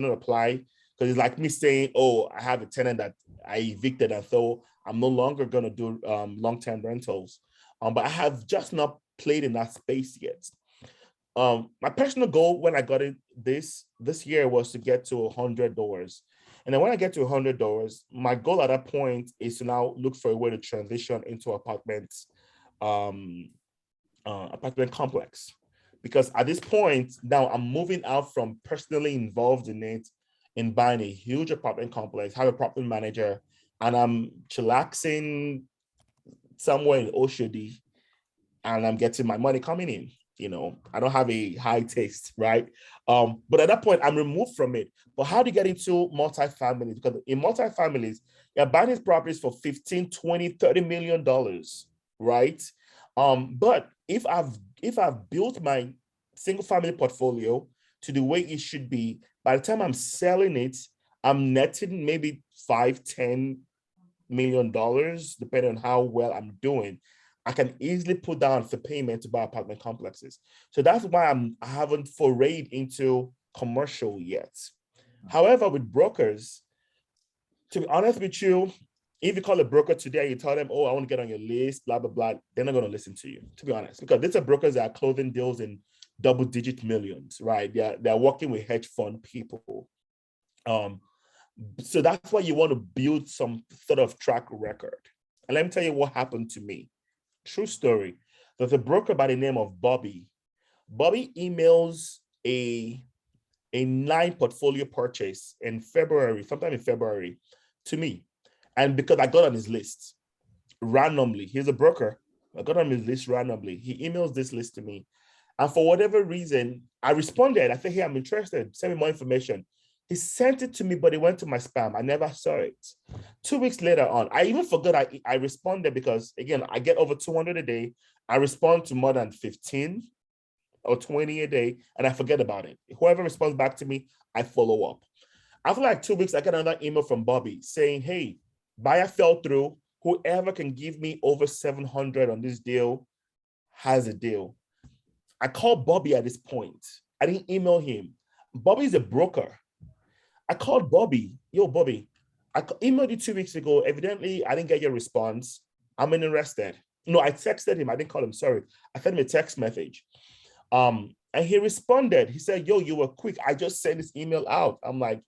apply, because it's like me saying, oh, I have a tenant that I evicted, and so I'm no longer going to do long-term rentals. But I have just not played in that space yet. My personal goal when I got it this year was to get to $100. And then when I get to $100, my goal at that point is to now look for a way to transition into apartment complex. Because at this point, now I'm moving out from personally involved in it, in buying a huge apartment complex, have a property manager, and I'm chillaxing somewhere in Oshodi, and I'm getting my money coming in. I don't have a high taste, right? But at that point, I'm removed from it. But how do you get into multifamilies? Because in multifamilies, you're buying these properties for $15, $20, $30 million, right? But if I've built my single family portfolio to the way it should be, by the time I'm selling it, I'm netting maybe $5-10 million, depending on how well I'm doing. I can easily put down for payment to buy apartment complexes. So that's why I haven't forayed into commercial yet. However, with brokers, to be honest with you, if you call a broker today, you tell them, oh, I want to get on your list, blah, blah, blah, they're not going to listen to you, to be honest, because these are brokers that are closing deals in double-digit millions, right? They're working with hedge fund people. So that's why you want to build some sort of track record. And let me tell you what happened to me. True story. There's a broker by the name of Bobby. Bobby emails a 9 portfolio purchase in February, sometime in February, to me. And because I got on his list randomly, he's a broker. I got on his list randomly. He emails this list to me. And for whatever reason, I responded. I said, hey, I'm interested. Send me more information. He sent it to me, but it went to my spam. I never saw it. 2 weeks later on, I even forgot I responded because, again, I get over 200 a day. I respond to more than 15 or 20 a day, and I forget about it. Whoever responds back to me, I follow up. After like 2 weeks, I get another email from Bobby saying, hey, buyer fell through. Whoever can give me over 700 on this deal has a deal. I called Bobby at this point. I didn't email him. Bobby's a broker. I called Bobby. Yo, Bobby, I emailed you 2 weeks ago. Evidently, I didn't get your response. I'm interested. No, I texted him. I didn't call him. Sorry. I sent him a text message. And he responded. He said, yo, you were quick. I just sent this email out. I'm like,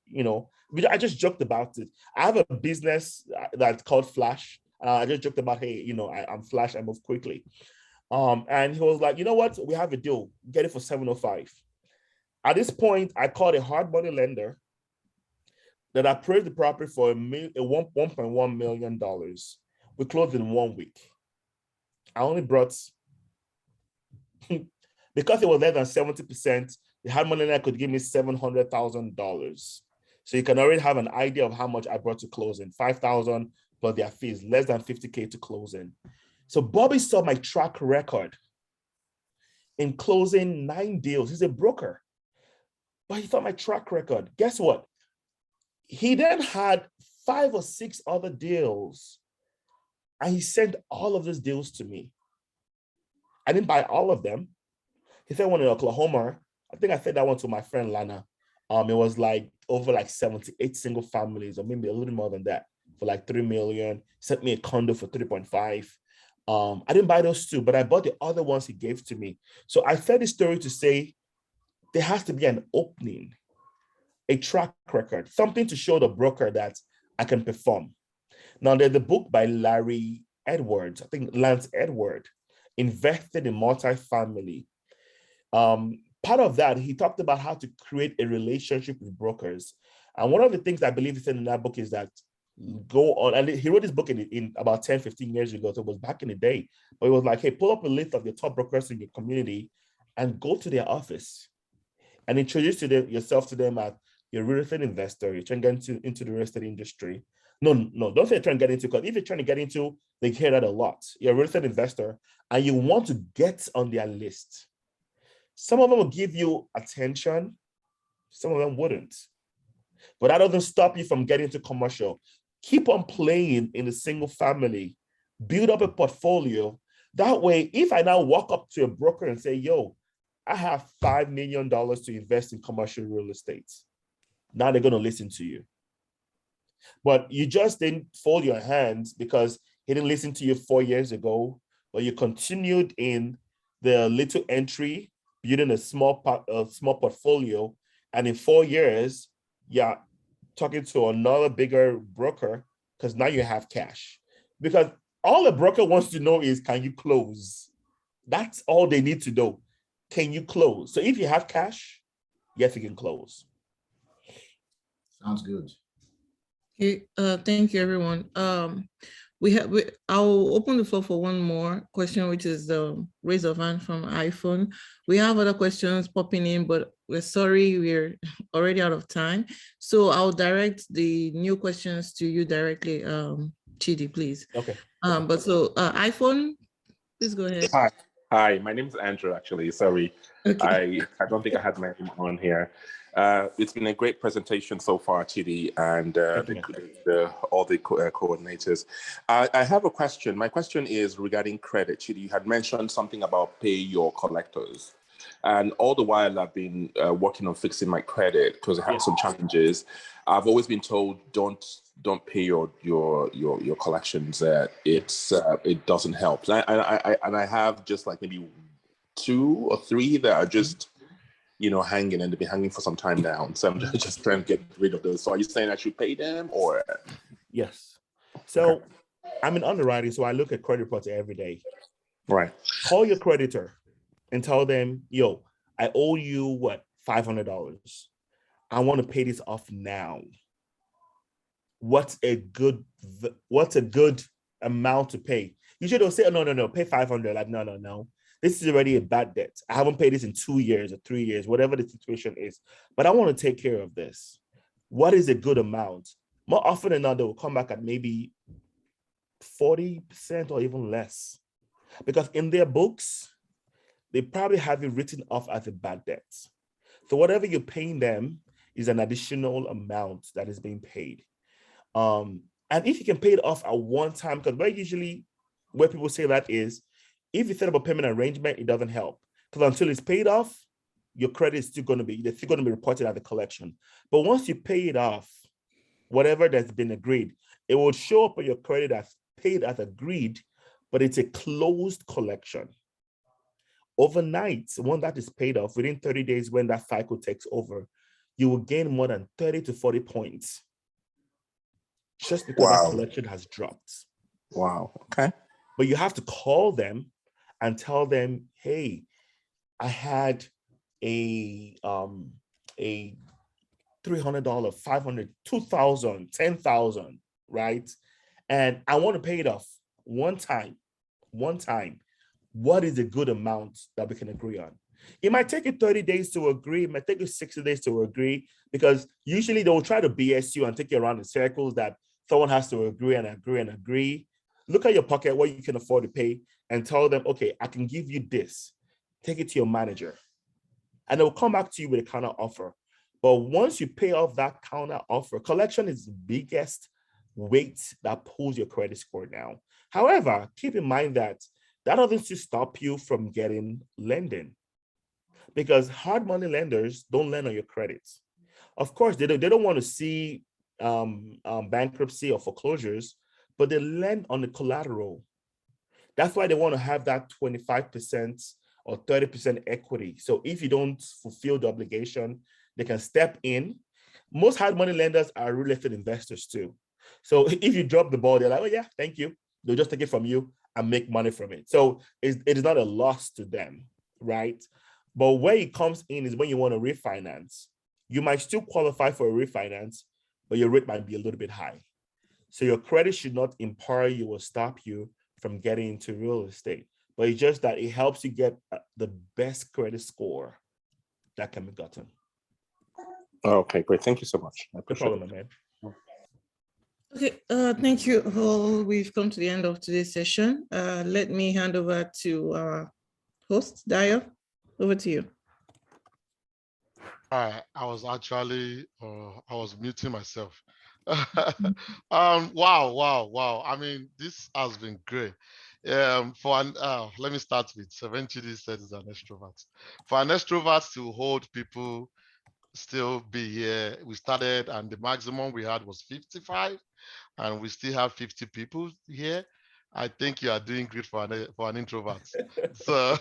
I just joked about it. I have a business that's called Flash. I just joked about, hey, I'm Flash. I move quickly. And he was like, you know what? We have a deal. Get it for 705. At this point, I called a hard money lender that appraised the property for $1.1 million. We closed in 1 week. I only brought, because it was less than 70%, the hard money lender could give me $700,000. So you can already have an idea of how much I brought to closing. 5,000 plus their fees, less than 50K to closing. So Bobby saw my track record in closing 9 deals. He's a broker, but he saw my track record. Guess what? He then had 5 or 6 other deals, and he sent all of those deals to me. I didn't buy all of them. He said one in Oklahoma. I think I said that one to my friend Lana. It was like over like 78 single families, or maybe a little more than that, for like 3 million. Sent me a condo for 3.5. I didn't buy those 2, but I bought the other ones he gave to me. So I said this story to say there has to be an opening, a track record, something to show the broker that I can perform. Now, there's a book by Larry Edwards, I think Lance Edward, Invested in Multifamily. Part of that, he talked about how to create a relationship with brokers. And one of the things I believe he said in that book is that go on, and he wrote this book in about 10, 15 years ago, so it was back in the day, but it was like, hey, pull up a list of the top brokers in your community and go to their office and introduce yourself to them as you're a real estate investor, you're trying to get into the real estate industry. No, don't say you're trying to get into, because if you're trying to get into, they hear that a lot. You're a real estate investor and you want to get on their list. Some of them will give you attention, some of them wouldn't. But that doesn't stop you from getting into commercial. Keep on playing in the single family, build up a portfolio. That way, if I now walk up to a broker and say, yo, I have $5 million to invest in commercial real estate, now they're going to listen to you. But you just didn't fold your hands because he didn't listen to you 4 years ago, but you continued in the little entry, building a small portfolio. And in 4 years, you're talking to another bigger broker because now you have cash. Because all the broker wants to know is, can you close? That's all they need to know. Can you close? So if you have cash, yes, you can close. Sounds good. Okay, thank you, everyone. I'll open the floor for one more question, which is the raise of hand from iPhone. We have other questions popping in, but we're sorry, we're already out of time. So I'll direct the new questions to you directly, Chidi, please. Okay. But so iPhone, please go ahead. Hi, my name is Andrew, actually. Sorry, okay. I don't think I had my name on here. It's been a great presentation so far, Chidi, and all the coordinators. I have a question. My question is regarding credit. Chidi, you had mentioned something about pay your collectors. And all the while I've been working on fixing my credit because I had some challenges. I've always been told don't pay your collections. It doesn't help. And I have just like maybe 2 or 3 that are just hanging, and they've been hanging for some time now. So I'm just trying to get rid of those. So are you saying I should pay them or? Yes. So okay. I'm in underwriting, so I look at credit reports every day. Right. Call your creditor and tell them, yo, I owe you what, $500. I want to pay this off now. What's a good amount to pay? Usually they'll say, oh, no, pay 500. Like, no. This is already a bad debt. I haven't paid this in 2 years or 3 years, whatever the situation is. But I want to take care of this. what is a good amount? More often than not, they will come back at maybe 40% or even less. Because in their books, they probably have it written off as a bad debt. So whatever you're paying them is an additional amount that is being paid. And if you can pay it off at one time, because where people say that is, if you set up a payment arrangement, it doesn't help. Because until it's paid off, your credit is still going to be reported as a collection. But once you pay it off, whatever that's been agreed, it will show up on your credit as paid as agreed, but it's a closed collection. Overnight, when that is paid off, within 30 days, when that cycle takes over, you will gain more than 30 to 40 points just because that collection has dropped. Wow. Okay. But you have to call them and tell them, hey, I had a $300, $500, $2,000, $10,000, right? And I want to pay it off one time. What is a good amount that we can agree on? It might take you 30 days to agree. It might take you 60 days to agree, because usually they will try to BS you and take you around in circles that someone has to agree and agree and agree. Look at your pocket, what you can afford to pay, and tell them, okay, I can give you this. Take it to your manager. And they'll come back to you with a counter offer. But once you pay off that counter offer, collection is the biggest weight that pulls your credit score down. However, keep in mind that doesn't still stop you from getting lending, because hard money lenders don't lend on your credits. Of course, they don't want to see bankruptcy or foreclosures, but they lend on the collateral. That's why they want to have that 25% or 30% equity. So if you don't fulfill the obligation, they can step in. Most hard money lenders are real estate investors too. So if you drop the ball, they're like, oh yeah, thank you. They'll just take it from you and make money from it. So it is not a loss to them, right? But where it comes in is when you want to refinance. You might still qualify for a refinance, but your rate might be a little bit high. So your credit should not empower you or stop you from getting into real estate. But it's just that it helps you get the best credit score that can be gotten. Okay, great. Thank you so much. I appreciate it. Man. Okay, thank you all. We've come to the end of today's session. Let me hand over to our host, Dio. Over to you. I was actually, I was muting myself. Wow. I mean, this has been great. Let me start with Chidi said is an extrovert. For an extrovert to hold people, still be here, we started and the maximum we had was 55, and we still have 50 people here. I think you are doing great for an introvert. So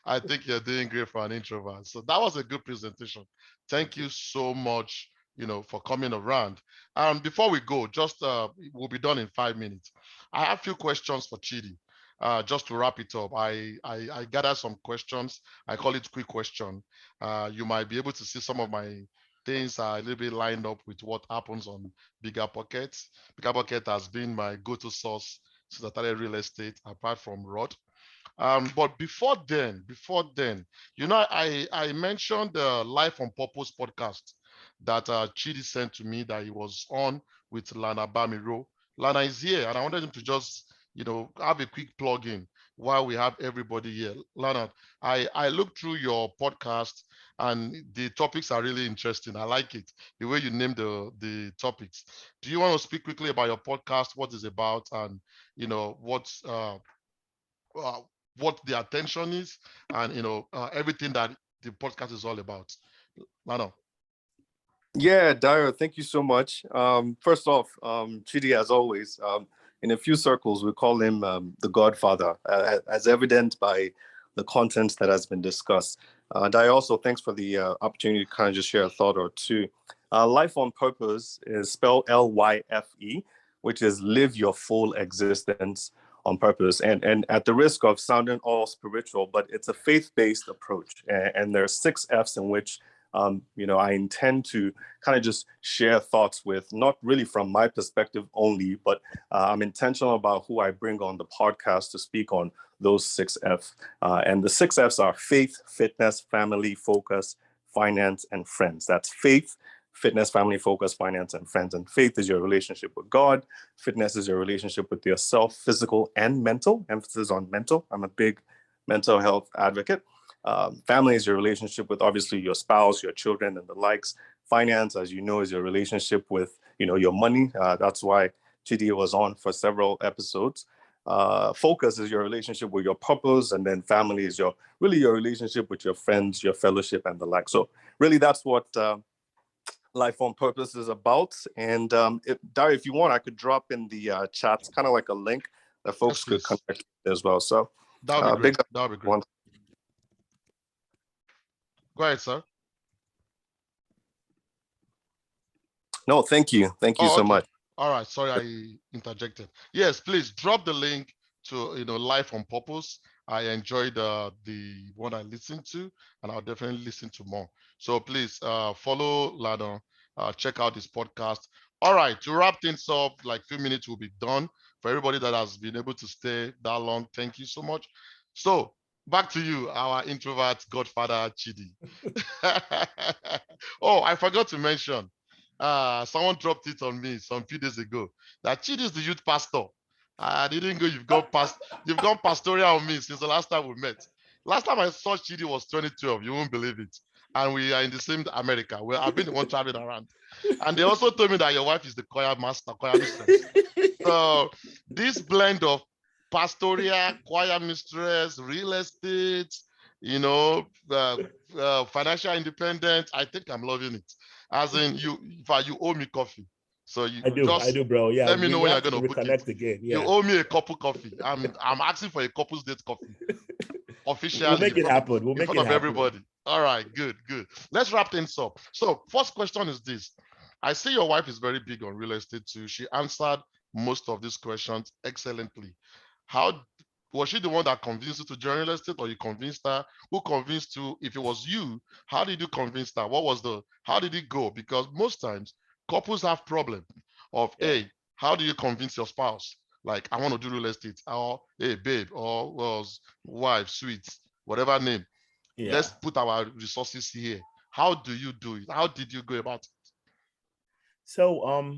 I think you're doing great for an introvert. So that was a good presentation. Thank you so much, for coming around. Before we go, just we'll be done in 5 minutes. I have a few questions for Chidi. Just to wrap it up, I gathered some questions. I call it quick question. You might be able to see some of my things are a little bit lined up with what happens on Bigger Pockets. Bigger Pocket has been my go-to source since I started real estate, apart from Rod. But before then, I mentioned the Life on Purpose podcast that Chidi sent to me that he was on with Lana Bamiro. Lana is here, and I wanted him to just, have a quick plug in while we have everybody here. Lana, I looked through your podcast, and the topics are really interesting. I like it, the way you named the topics. Do you want to speak quickly about your podcast, what it's about, and what the attention is, and everything that the podcast is all about? Lana. Yeah, Dio, thank you so much. First off, Chidi, as always, in a few circles, we call him the Godfather, as evident by the content that has been discussed. Dio, also, thanks for the opportunity to kind of just share a thought or two. Life on Purpose is spelled LYFE, which is live your full existence on purpose. And at the risk of sounding all spiritual, but it's a faith-based approach. And there are 6 F's in which I intend to kind of just share thoughts with, not really from my perspective only, but I'm intentional about who I bring on the podcast to speak on those 6 F's. And the 6 F's are faith, fitness, family, focus, finance, and friends. That's faith, fitness, family, focus, finance, and friends. And faith is your relationship with God. Fitness is your relationship with yourself, physical and mental, emphasis on mental. I'm a big mental health advocate. Family is your relationship with obviously your spouse, your children, and the likes. Finance, as you know, is your relationship with, your money. That's why Chidi was on for several episodes. Focus is your relationship with your purpose, and then family is your relationship with your friends, your fellowship, and the like. So really, that's what Life on Purpose is about. And Dari, if you want, I could drop in the chat kind of like a link that folks could connect as well. So that would be great. That would be great. Go ahead, sir. No, thank you. Thank you so much. All right. Sorry, I interjected. Yes, please drop the link to Life on Purpose. I enjoyed the one I listened to, and I'll definitely listen to more. So please follow Ladon, check out this podcast. All right, to wrap things up, like 2 minutes will be done. For everybody that has been able to stay that long, thank you so much. So back to you, our introvert godfather, Chidi. Oh, I forgot to mention, someone dropped it on me some few days ago that Chidi is the youth pastor. I didn't go. You've gone pastoral on me since the last time we met. Last time I saw Chidi was 2012. You won't believe it. And we are in the same America. Well, I've been the one traveling around. And they also told me that your wife is the choir mistress. So this blend of pastoral, choir mistress, real estate, financial independence, I think I'm loving it. As in, you owe me coffee. So I do, bro. Yeah, let me know when you're gonna book it. Again. Yeah. You owe me a couple coffee. I'm asking for a couple's date coffee. Officially, we'll make it happen. We'll in front of everybody. All right, good. Let's wrap things up. So, first question is this: I see your wife is very big on real estate too. She answered most of these questions excellently. How was she the one that convinced you to join real estate, or you convinced her? Who convinced you? If it was you, how did you convince her? How did it go? Because most times couples have problem of hey, how do you convince your spouse? Like, I want to do real estate, or hey, babe, or wife, sweet, whatever name. Yeah. Let's put our resources here. How do you do it? How did you go about it? So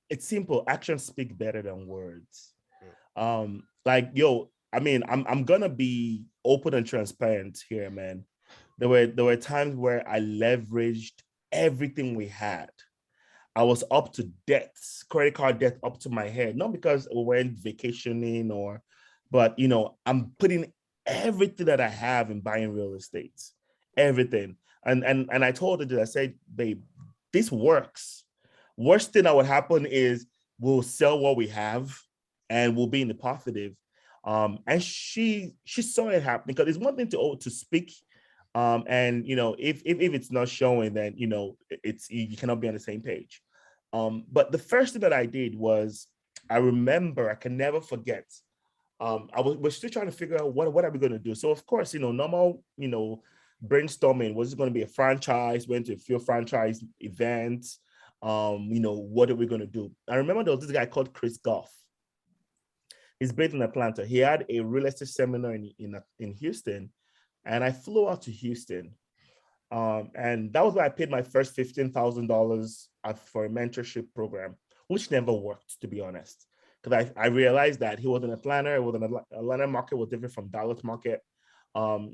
it's simple. Actions speak better than words. Like, I'm gonna be open and transparent here, man. There were times where I leveraged everything we had. I was up to debts, credit card debt up to my head, not because we went vacationing but I'm putting everything that I have in buying real estate, everything. And I told her that, I said, babe, this works. Worst thing that would happen is we'll sell what we have and we'll be in the positive. And she saw it happening, because it's one thing to speak. And if it's not showing, then it's you cannot be on the same page. But the first thing that I did was, I remember, I can never forget. We're still trying to figure out what are we going to do. So of course, normal, brainstorming. Was it going to be a franchise? Went to a few franchise events. What are we going to do? I remember there was this guy called Chris Goff. He's based in Atlanta. He had a real estate seminar in Houston, and I flew out to Houston. And that was where I paid my first $15,000 for a mentorship program, which never worked, to be honest. Because I realized that he was in Atlanta. Atlanta market was different from Dallas market.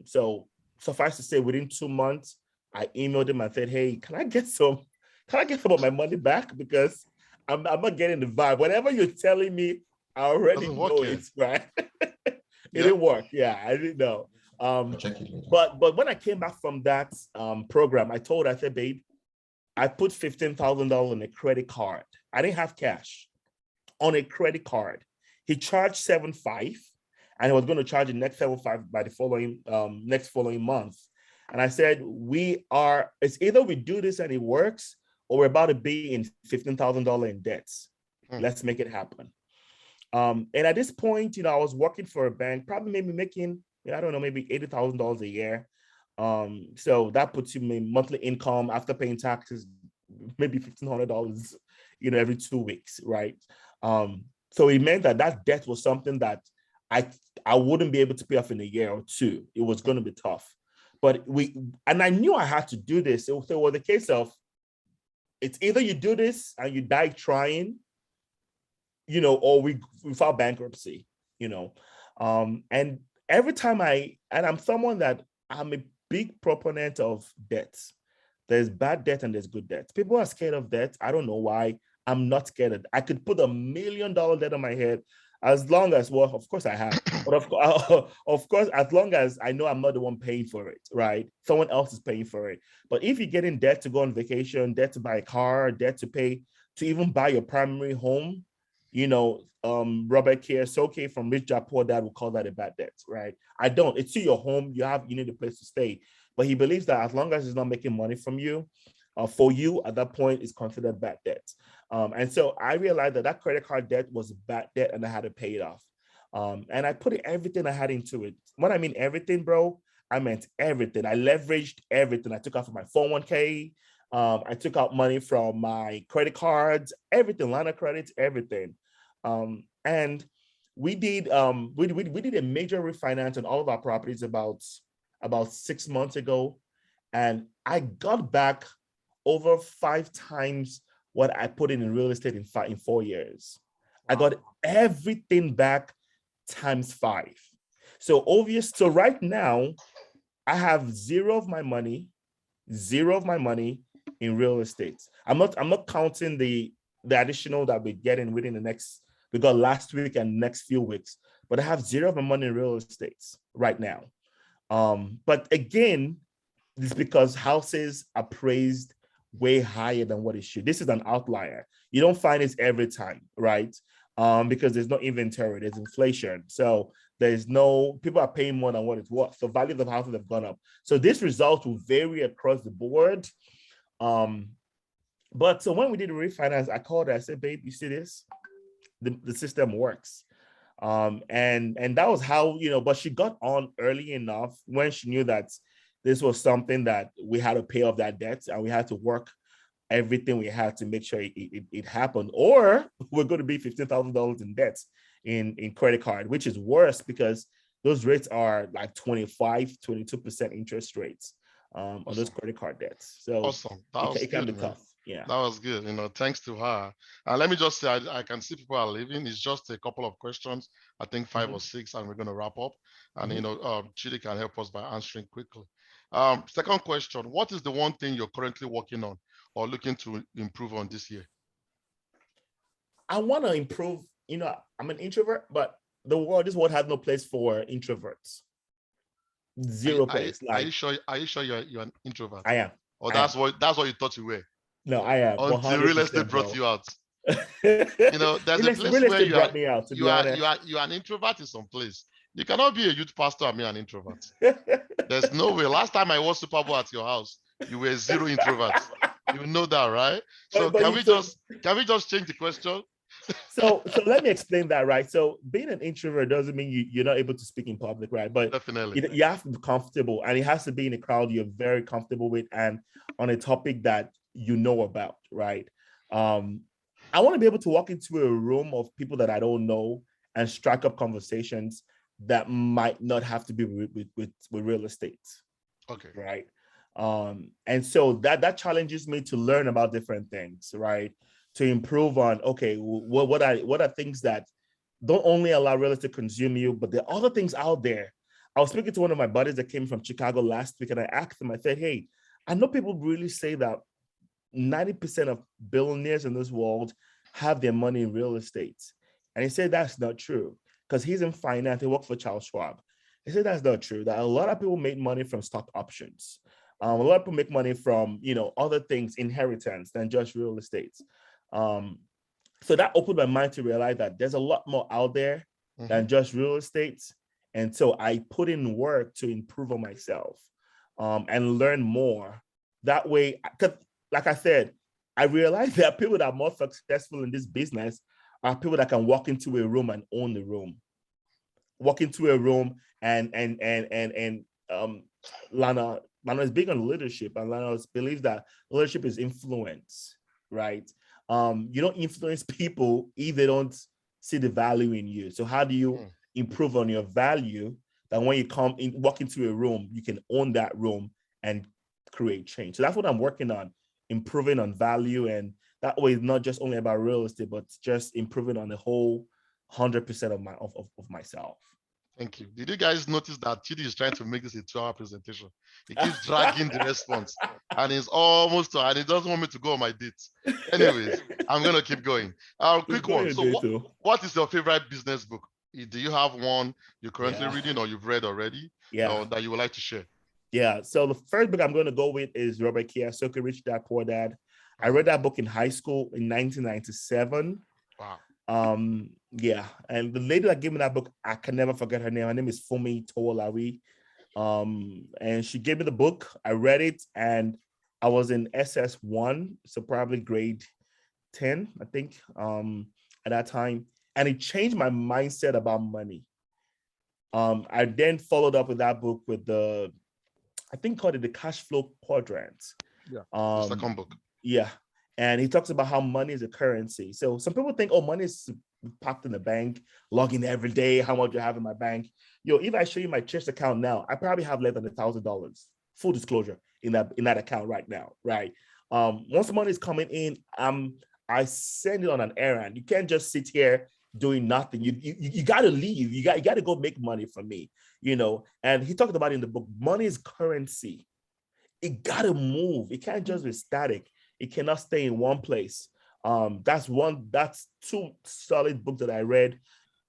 So suffice to say, within 2 months, I emailed him and said, hey, can I get some of my money back? Because I'm not getting the vibe. Whatever you're telling me, I already know it, right? It didn't work. Yeah, I didn't know. But when I came back from that program, I said, babe, I put $15,000 on a credit card. I didn't have cash. On a credit card. He charged $7,500, and he was going to charge the next $7,500 by the next following month. And I said, it's either we do this and it works, or we're about to be in $15,000 in debts. Let's make it happen. And at this point, I was working for a bank, probably maybe making, I don't know, maybe $80,000 a year. So that puts you in monthly income after paying taxes, maybe $1,500, every 2 weeks, right? So it meant that debt was something that I wouldn't be able to pay off in a year or two. It was going to be tough. But I knew I had to do this. It was a case of, it's either you do this and you die trying, you know, or we file bankruptcy, you know. And every time I'm someone that I'm a big proponent of debt. There's bad debt and there's good debt. People are scared of debt. I don't know why. I'm not scared of it. I could put $1 million debt on my head as long as, well, of course I have, but of course, as long as I know I'm not the one paying for it, right? Someone else is paying for it. But if you get in debt to go on vacation, debt to buy a car, debt to pay, to even buy your primary home, you know, Robert Kiyosaki from Rich Dad Poor Dad will call that a bad debt, right? I don't. It's to your home. You need a place to stay. But he believes that as long as it's not making money from you, for you at that point, it's considered bad debt. And so I realized that credit card debt was a bad debt and I had to pay it off. And I put everything I had into it. When I mean everything, bro, I meant everything. I leveraged everything. I took out from my 401k. I took out money from my credit cards, everything, line of credits, everything. And we did we did a major refinance on all of our properties about 6 months ago, and I got back over 5 times what I put in real estate in 4 years. I got everything back times 5. So right now, I have zero of my money in real estate. I'm not counting the additional that we're getting within we got last week and next few weeks, but I have zero of my money in real estate right now. But again, it's because houses are appraised way higher than what it should. This is an outlier. You don't find this every time, right? Because there's no inventory, there's inflation. So people are paying more than what it's worth. So values of houses have gone up. So this result will vary across the board. But so when we did the refinance, I called her, I said, babe, you see this? The system works. And that was how, but she got on early enough when she knew that this was something that we had to pay off that debt and we had to work everything we had to make sure it happened, or we're going to be $15,000 in debt in credit card, which is worse because those rates are like 22% interest rates on those credit card debts. So awesome. It can be tough. Yeah, that was good. Thanks to her. And let me just say, I can see people are leaving. It's just a couple of questions. I think 5 or 6, and we're going to wrap up. And Chidi can help us by answering quickly. Second question: what is the one thing you're currently working on or looking to improve on this year? I want to improve. I'm an introvert, but this world has no place for introverts. Zero place. Are you sure? Are you sure you're an introvert? I am. Or that's what you thought you were? No, I am. Until real estate brought you out. There's a place where you brought me out. To you be are honest. you are an introvert in some place. You cannot be a youth pastor and be an introvert. There's no way. Last time I was Super Bowl at your house, you were 0 introverts. You know that, right? So can we just change the question? So let me explain that, right? So being an introvert doesn't mean you're not able to speak in public, right? But definitely you have to be comfortable, and it has to be in a crowd you're very comfortable with and on a topic that you know about, right? I want to be able to walk into a room of people that I don't know and strike up conversations that might not have to be with real estate. Okay. Right. And so that challenges me to learn about different things, right? To improve on, okay, what are things that don't only allow real estate to consume you, but there are other things out there. I was speaking to one of my buddies that came from Chicago last week, and I asked him, I said, hey, I know people really say that 90% of billionaires in this world have their money in real estate. And he said that's not true because he's in finance. He worked for Charles Schwab. He said that's not true, that a lot of people make money from stock options. A lot of people make money from, other things, inheritance, than just real estate. So that opened my mind to realize that there's a lot more out there than just real estate. And so I put in work to improve on myself and learn more. That way, because like I said, I realized that people that are more successful in this business are people that can walk into a room and own the room. Walk into a room and Lana is big on leadership, and Lana believes that leadership is influence, right? You don't influence people if they don't see the value in you. So how do you improve on your value that when you walk into a room, you can own that room and create change? So that's what I'm working on, improving on value, and that way it's not just only about real estate, but just improving on the whole 100% of myself. Thank you. Did you guys notice that Chidi is trying to make this a 2-hour presentation? He keeps dragging the response, and it's almost, and he doesn't want me to go on my dates. Anyways, I'm gonna keep going. Quick one. So, what is your favorite business book? Do you have one you're currently reading or you've read already? Yeah. That you would like to share? Yeah. So the first book I'm going to go with is Robert Kiyosaki, Rich Dad Poor Dad. I read that book in high school in 1997. Wow. Yeah. And the lady that gave me that book, I can never forget her name. Her name is Fumi Towolawi. And she gave me the book. I read it, and I was in SS1, so probably grade 10, I think, at that time. And it changed my mindset about money. I then followed up with that book with I think called it the Cash Flow Quadrant. Yeah. The second book. Yeah. And he talks about how money is a currency. So some people think, oh, money is packed in the bank, logging every day, how much you have in my bank. If I show you my chest account now, I probably have less than $1,000. Full disclosure in that account right now, right? Once the money is coming in, I send it on an errand. You can't just sit here doing nothing. You got to leave. You got to go make money for me, And he talked about in the book, money is currency. It got to move. It can't just be static. It cannot stay in one place. That's two solid books that I read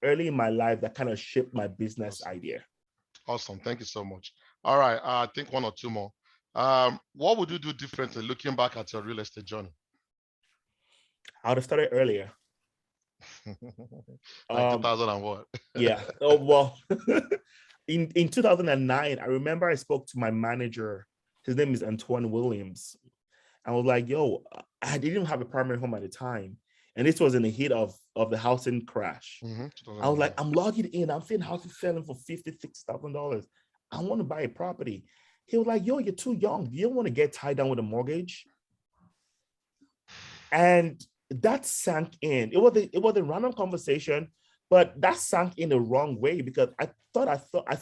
early in my life that kind of shaped my business idea. Awesome. Thank you so much. All right. I think one or two more. What would you do differently looking back at your real estate journey? I would have started earlier. Like 2000 and what? Yeah. Oh, well, in 2009, I remember I spoke to my manager. His name is Antoine Williams. I was like, yo, I didn't have a primary home at the time. And this was in the heat of the housing crash. I was like, I'm logging in. I'm seeing houses selling for $50,000, $60,000. I want to buy a property. He was like, yo, you're too young. You don't want to get tied down with a mortgage. And that sank in. It was a random conversation, but that sank in the wrong way because I thought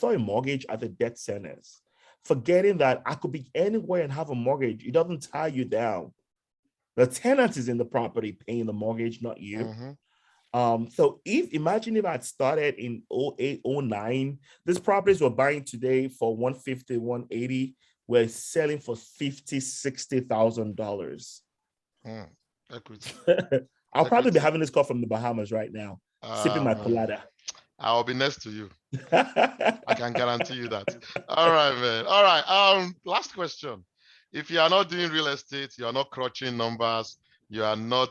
a mortgage as a debt sentence, forgetting that I could be anywhere and have a mortgage. It doesn't tie you down. The tenant is in the property paying the mortgage, not you. So imagine if I had started in 08, 09, these properties we're buying today for $150,000, $180,000, we're selling for $50,000, $60,000. I'll probably be having this call from the Bahamas right now, sipping my colada. I'll be next to you. I can guarantee you that. All right, man. All right. Last question. If you are not doing real estate, you are not crunching numbers, you are not,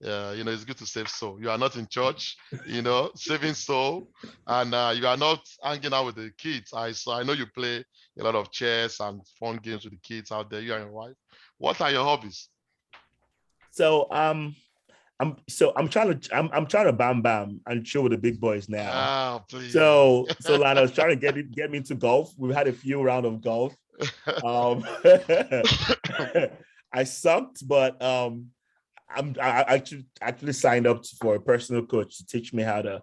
it's good to save soul. You are not in church, saving soul, and you are not hanging out with the kids. I know you play a lot of chess and fun games with the kids out there. You and your wife. What are your hobbies? So I'm trying to bam and chill with the big boys now. Oh, please. So Lana was trying to get me into golf. We've had a few rounds of golf. I sucked, but I actually signed up for a personal coach to teach me how to.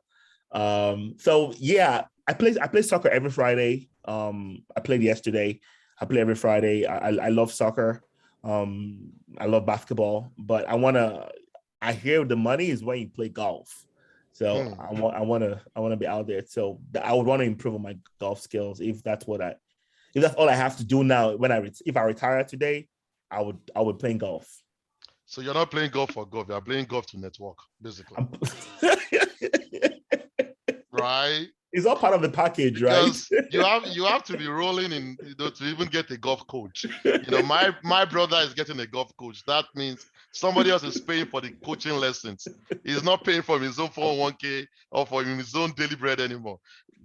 So yeah, I play soccer every Friday. I played yesterday. I play every Friday. I love soccer. I love basketball, but I hear the money is when you play golf. So I want to be out there. So I would want to improve on my golf skills if that's all I have to do now. If I retire today, I would play golf. So you're not playing golf for golf. You're playing golf to network, basically. Right? It's all part of the package, because right? you have to be rolling in, to even get a golf coach. My brother is getting a golf coach. That means somebody else is paying for the coaching lessons. He's not paying for his own 401k or for his own daily bread anymore.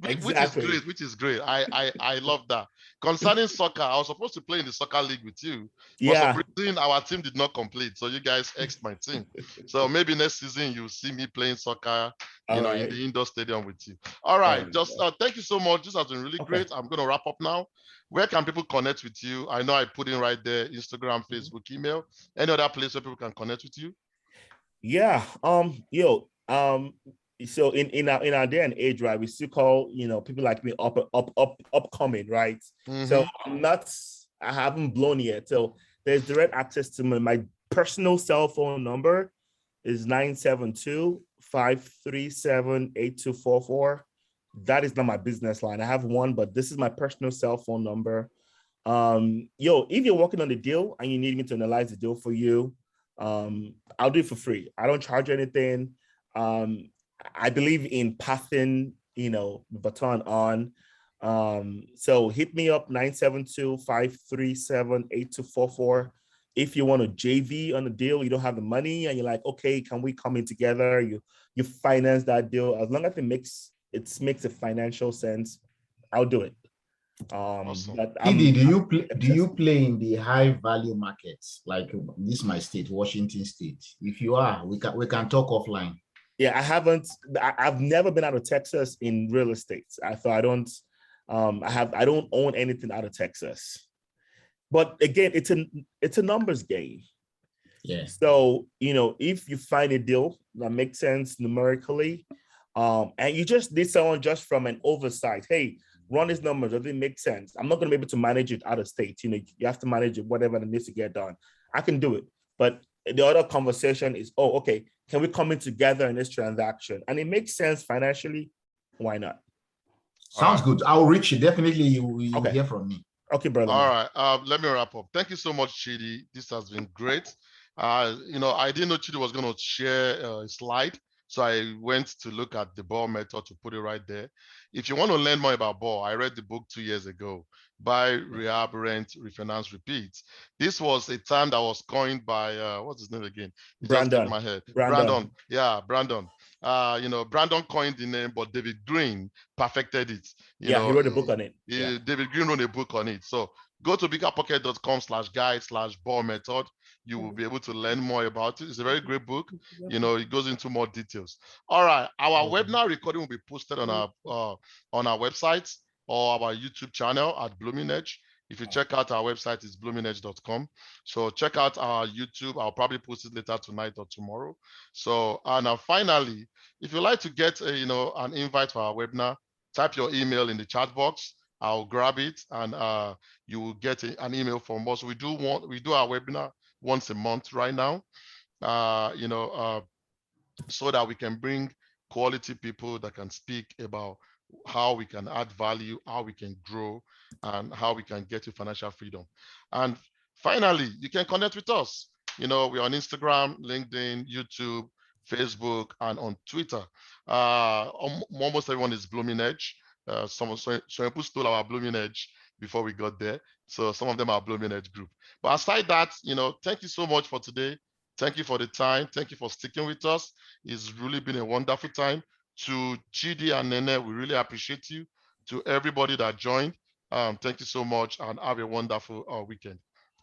Exactly. Which is great. I love that. Concerning soccer, I was supposed to play in the soccer league with you. For some reason, our team did not complete. So you guys exed my team. So maybe next season you'll see me playing soccer, in the indoor stadium with you. All right. Thank you so much. This has been really great. I'm going to wrap up now. Where can people connect with you? I know I put in right there, Instagram, Facebook, email. Any other place where people can connect with you? Yeah. So in our day and age, right, we still call people like me upcoming, right? So I haven't blown yet. So there's direct access to my personal cell phone number is 972-537-8244. That is not my business line. I have one, but this is my personal cell phone number. If you're working on the deal and you need me to analyze the deal for you, I'll do it for free. I don't charge anything. I believe in passing, the baton on. So hit me up 972-537-8244. If you want a JV on the deal, you don't have the money and you're like, okay, can we come in together? You finance that deal. As long as it makes a financial sense, I'll do it. Awesome. Do you play in the high value markets? Like this, my state, Washington State. If you are, we can talk offline. Yeah, I've never been out of Texas in real estate. I don't own anything out of Texas. But again, it's a numbers game. Yeah. So, if you find a deal that makes sense numerically, and you just need someone just from an oversight, hey, run these numbers, does it make sense? I'm not going to be able to manage it out of state. You have to manage it, whatever that needs to get done. I can do it. But the other conversation is, okay, can we come in together in this transaction? And it makes sense financially. Why not? Sounds good. I'll reach you. Definitely you hear from me. Okay, brother. All right. Let me wrap up. Thank you so much, Chidi. This has been great. I didn't know Chidi was going to share a slide. So I went to look at the BRRRR method to put it right there. If you want to learn more about BRRRR, I read the book 2 years ago, Buy, Rehab, Rent, Refinance, Repeat. This was a term that was coined by, what's his name again? It Brandon. just came in my head. Brandon. Yeah, Brandon. Brandon coined the name, but David Green perfected it. He wrote a book on it. David Green wrote a book on it. So go to biggerpocket.com/guide/BRRRR method. You will be able to learn more about it. It's a very great book. It goes into more details. All right. Our webinar recording will be posted on our website or our YouTube channel at Blooming Edge. If you check out our website, it's bloomingedge.com. So check out our YouTube. I'll probably post it later tonight or tomorrow. So, and finally, if you'd like to get an invite for our webinar, type your email in the chat box. I'll grab it and you will get an email from us. We do our webinar once a month right now, so that we can bring quality people that can speak about how we can add value, how we can grow, and how we can get to financial freedom. And finally, you can connect with us. We're on Instagram, LinkedIn, YouTube, Facebook, and on Twitter. Almost everyone is Blooming Edge. Some people stole our Blooming Edge before we got there. So some of them are Blooming Edge group. But aside that, thank you so much for today. Thank you for the time. Thank you for sticking with us. It's really been a wonderful time. To Chidi and Nene, we really appreciate you. To everybody that joined, thank you so much and have a wonderful weekend.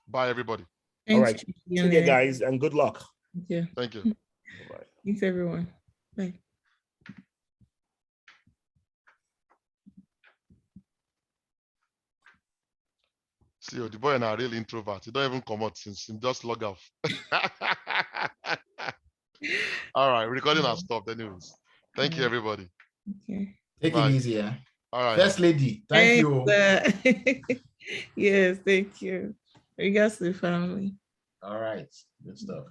Bye, everybody. Thanks, all right. See you guys and good luck. Yeah. Thank you. Bye. Thanks, everyone. Bye. See, the boy and I are real introvert. He don't even come out since he just log off. All right, recording has stopped anyways. Thank you, everybody. Okay. Take it easy, yeah. All right. First lady, thank you. Yes, thank you. Regards to the family. All right, good stuff.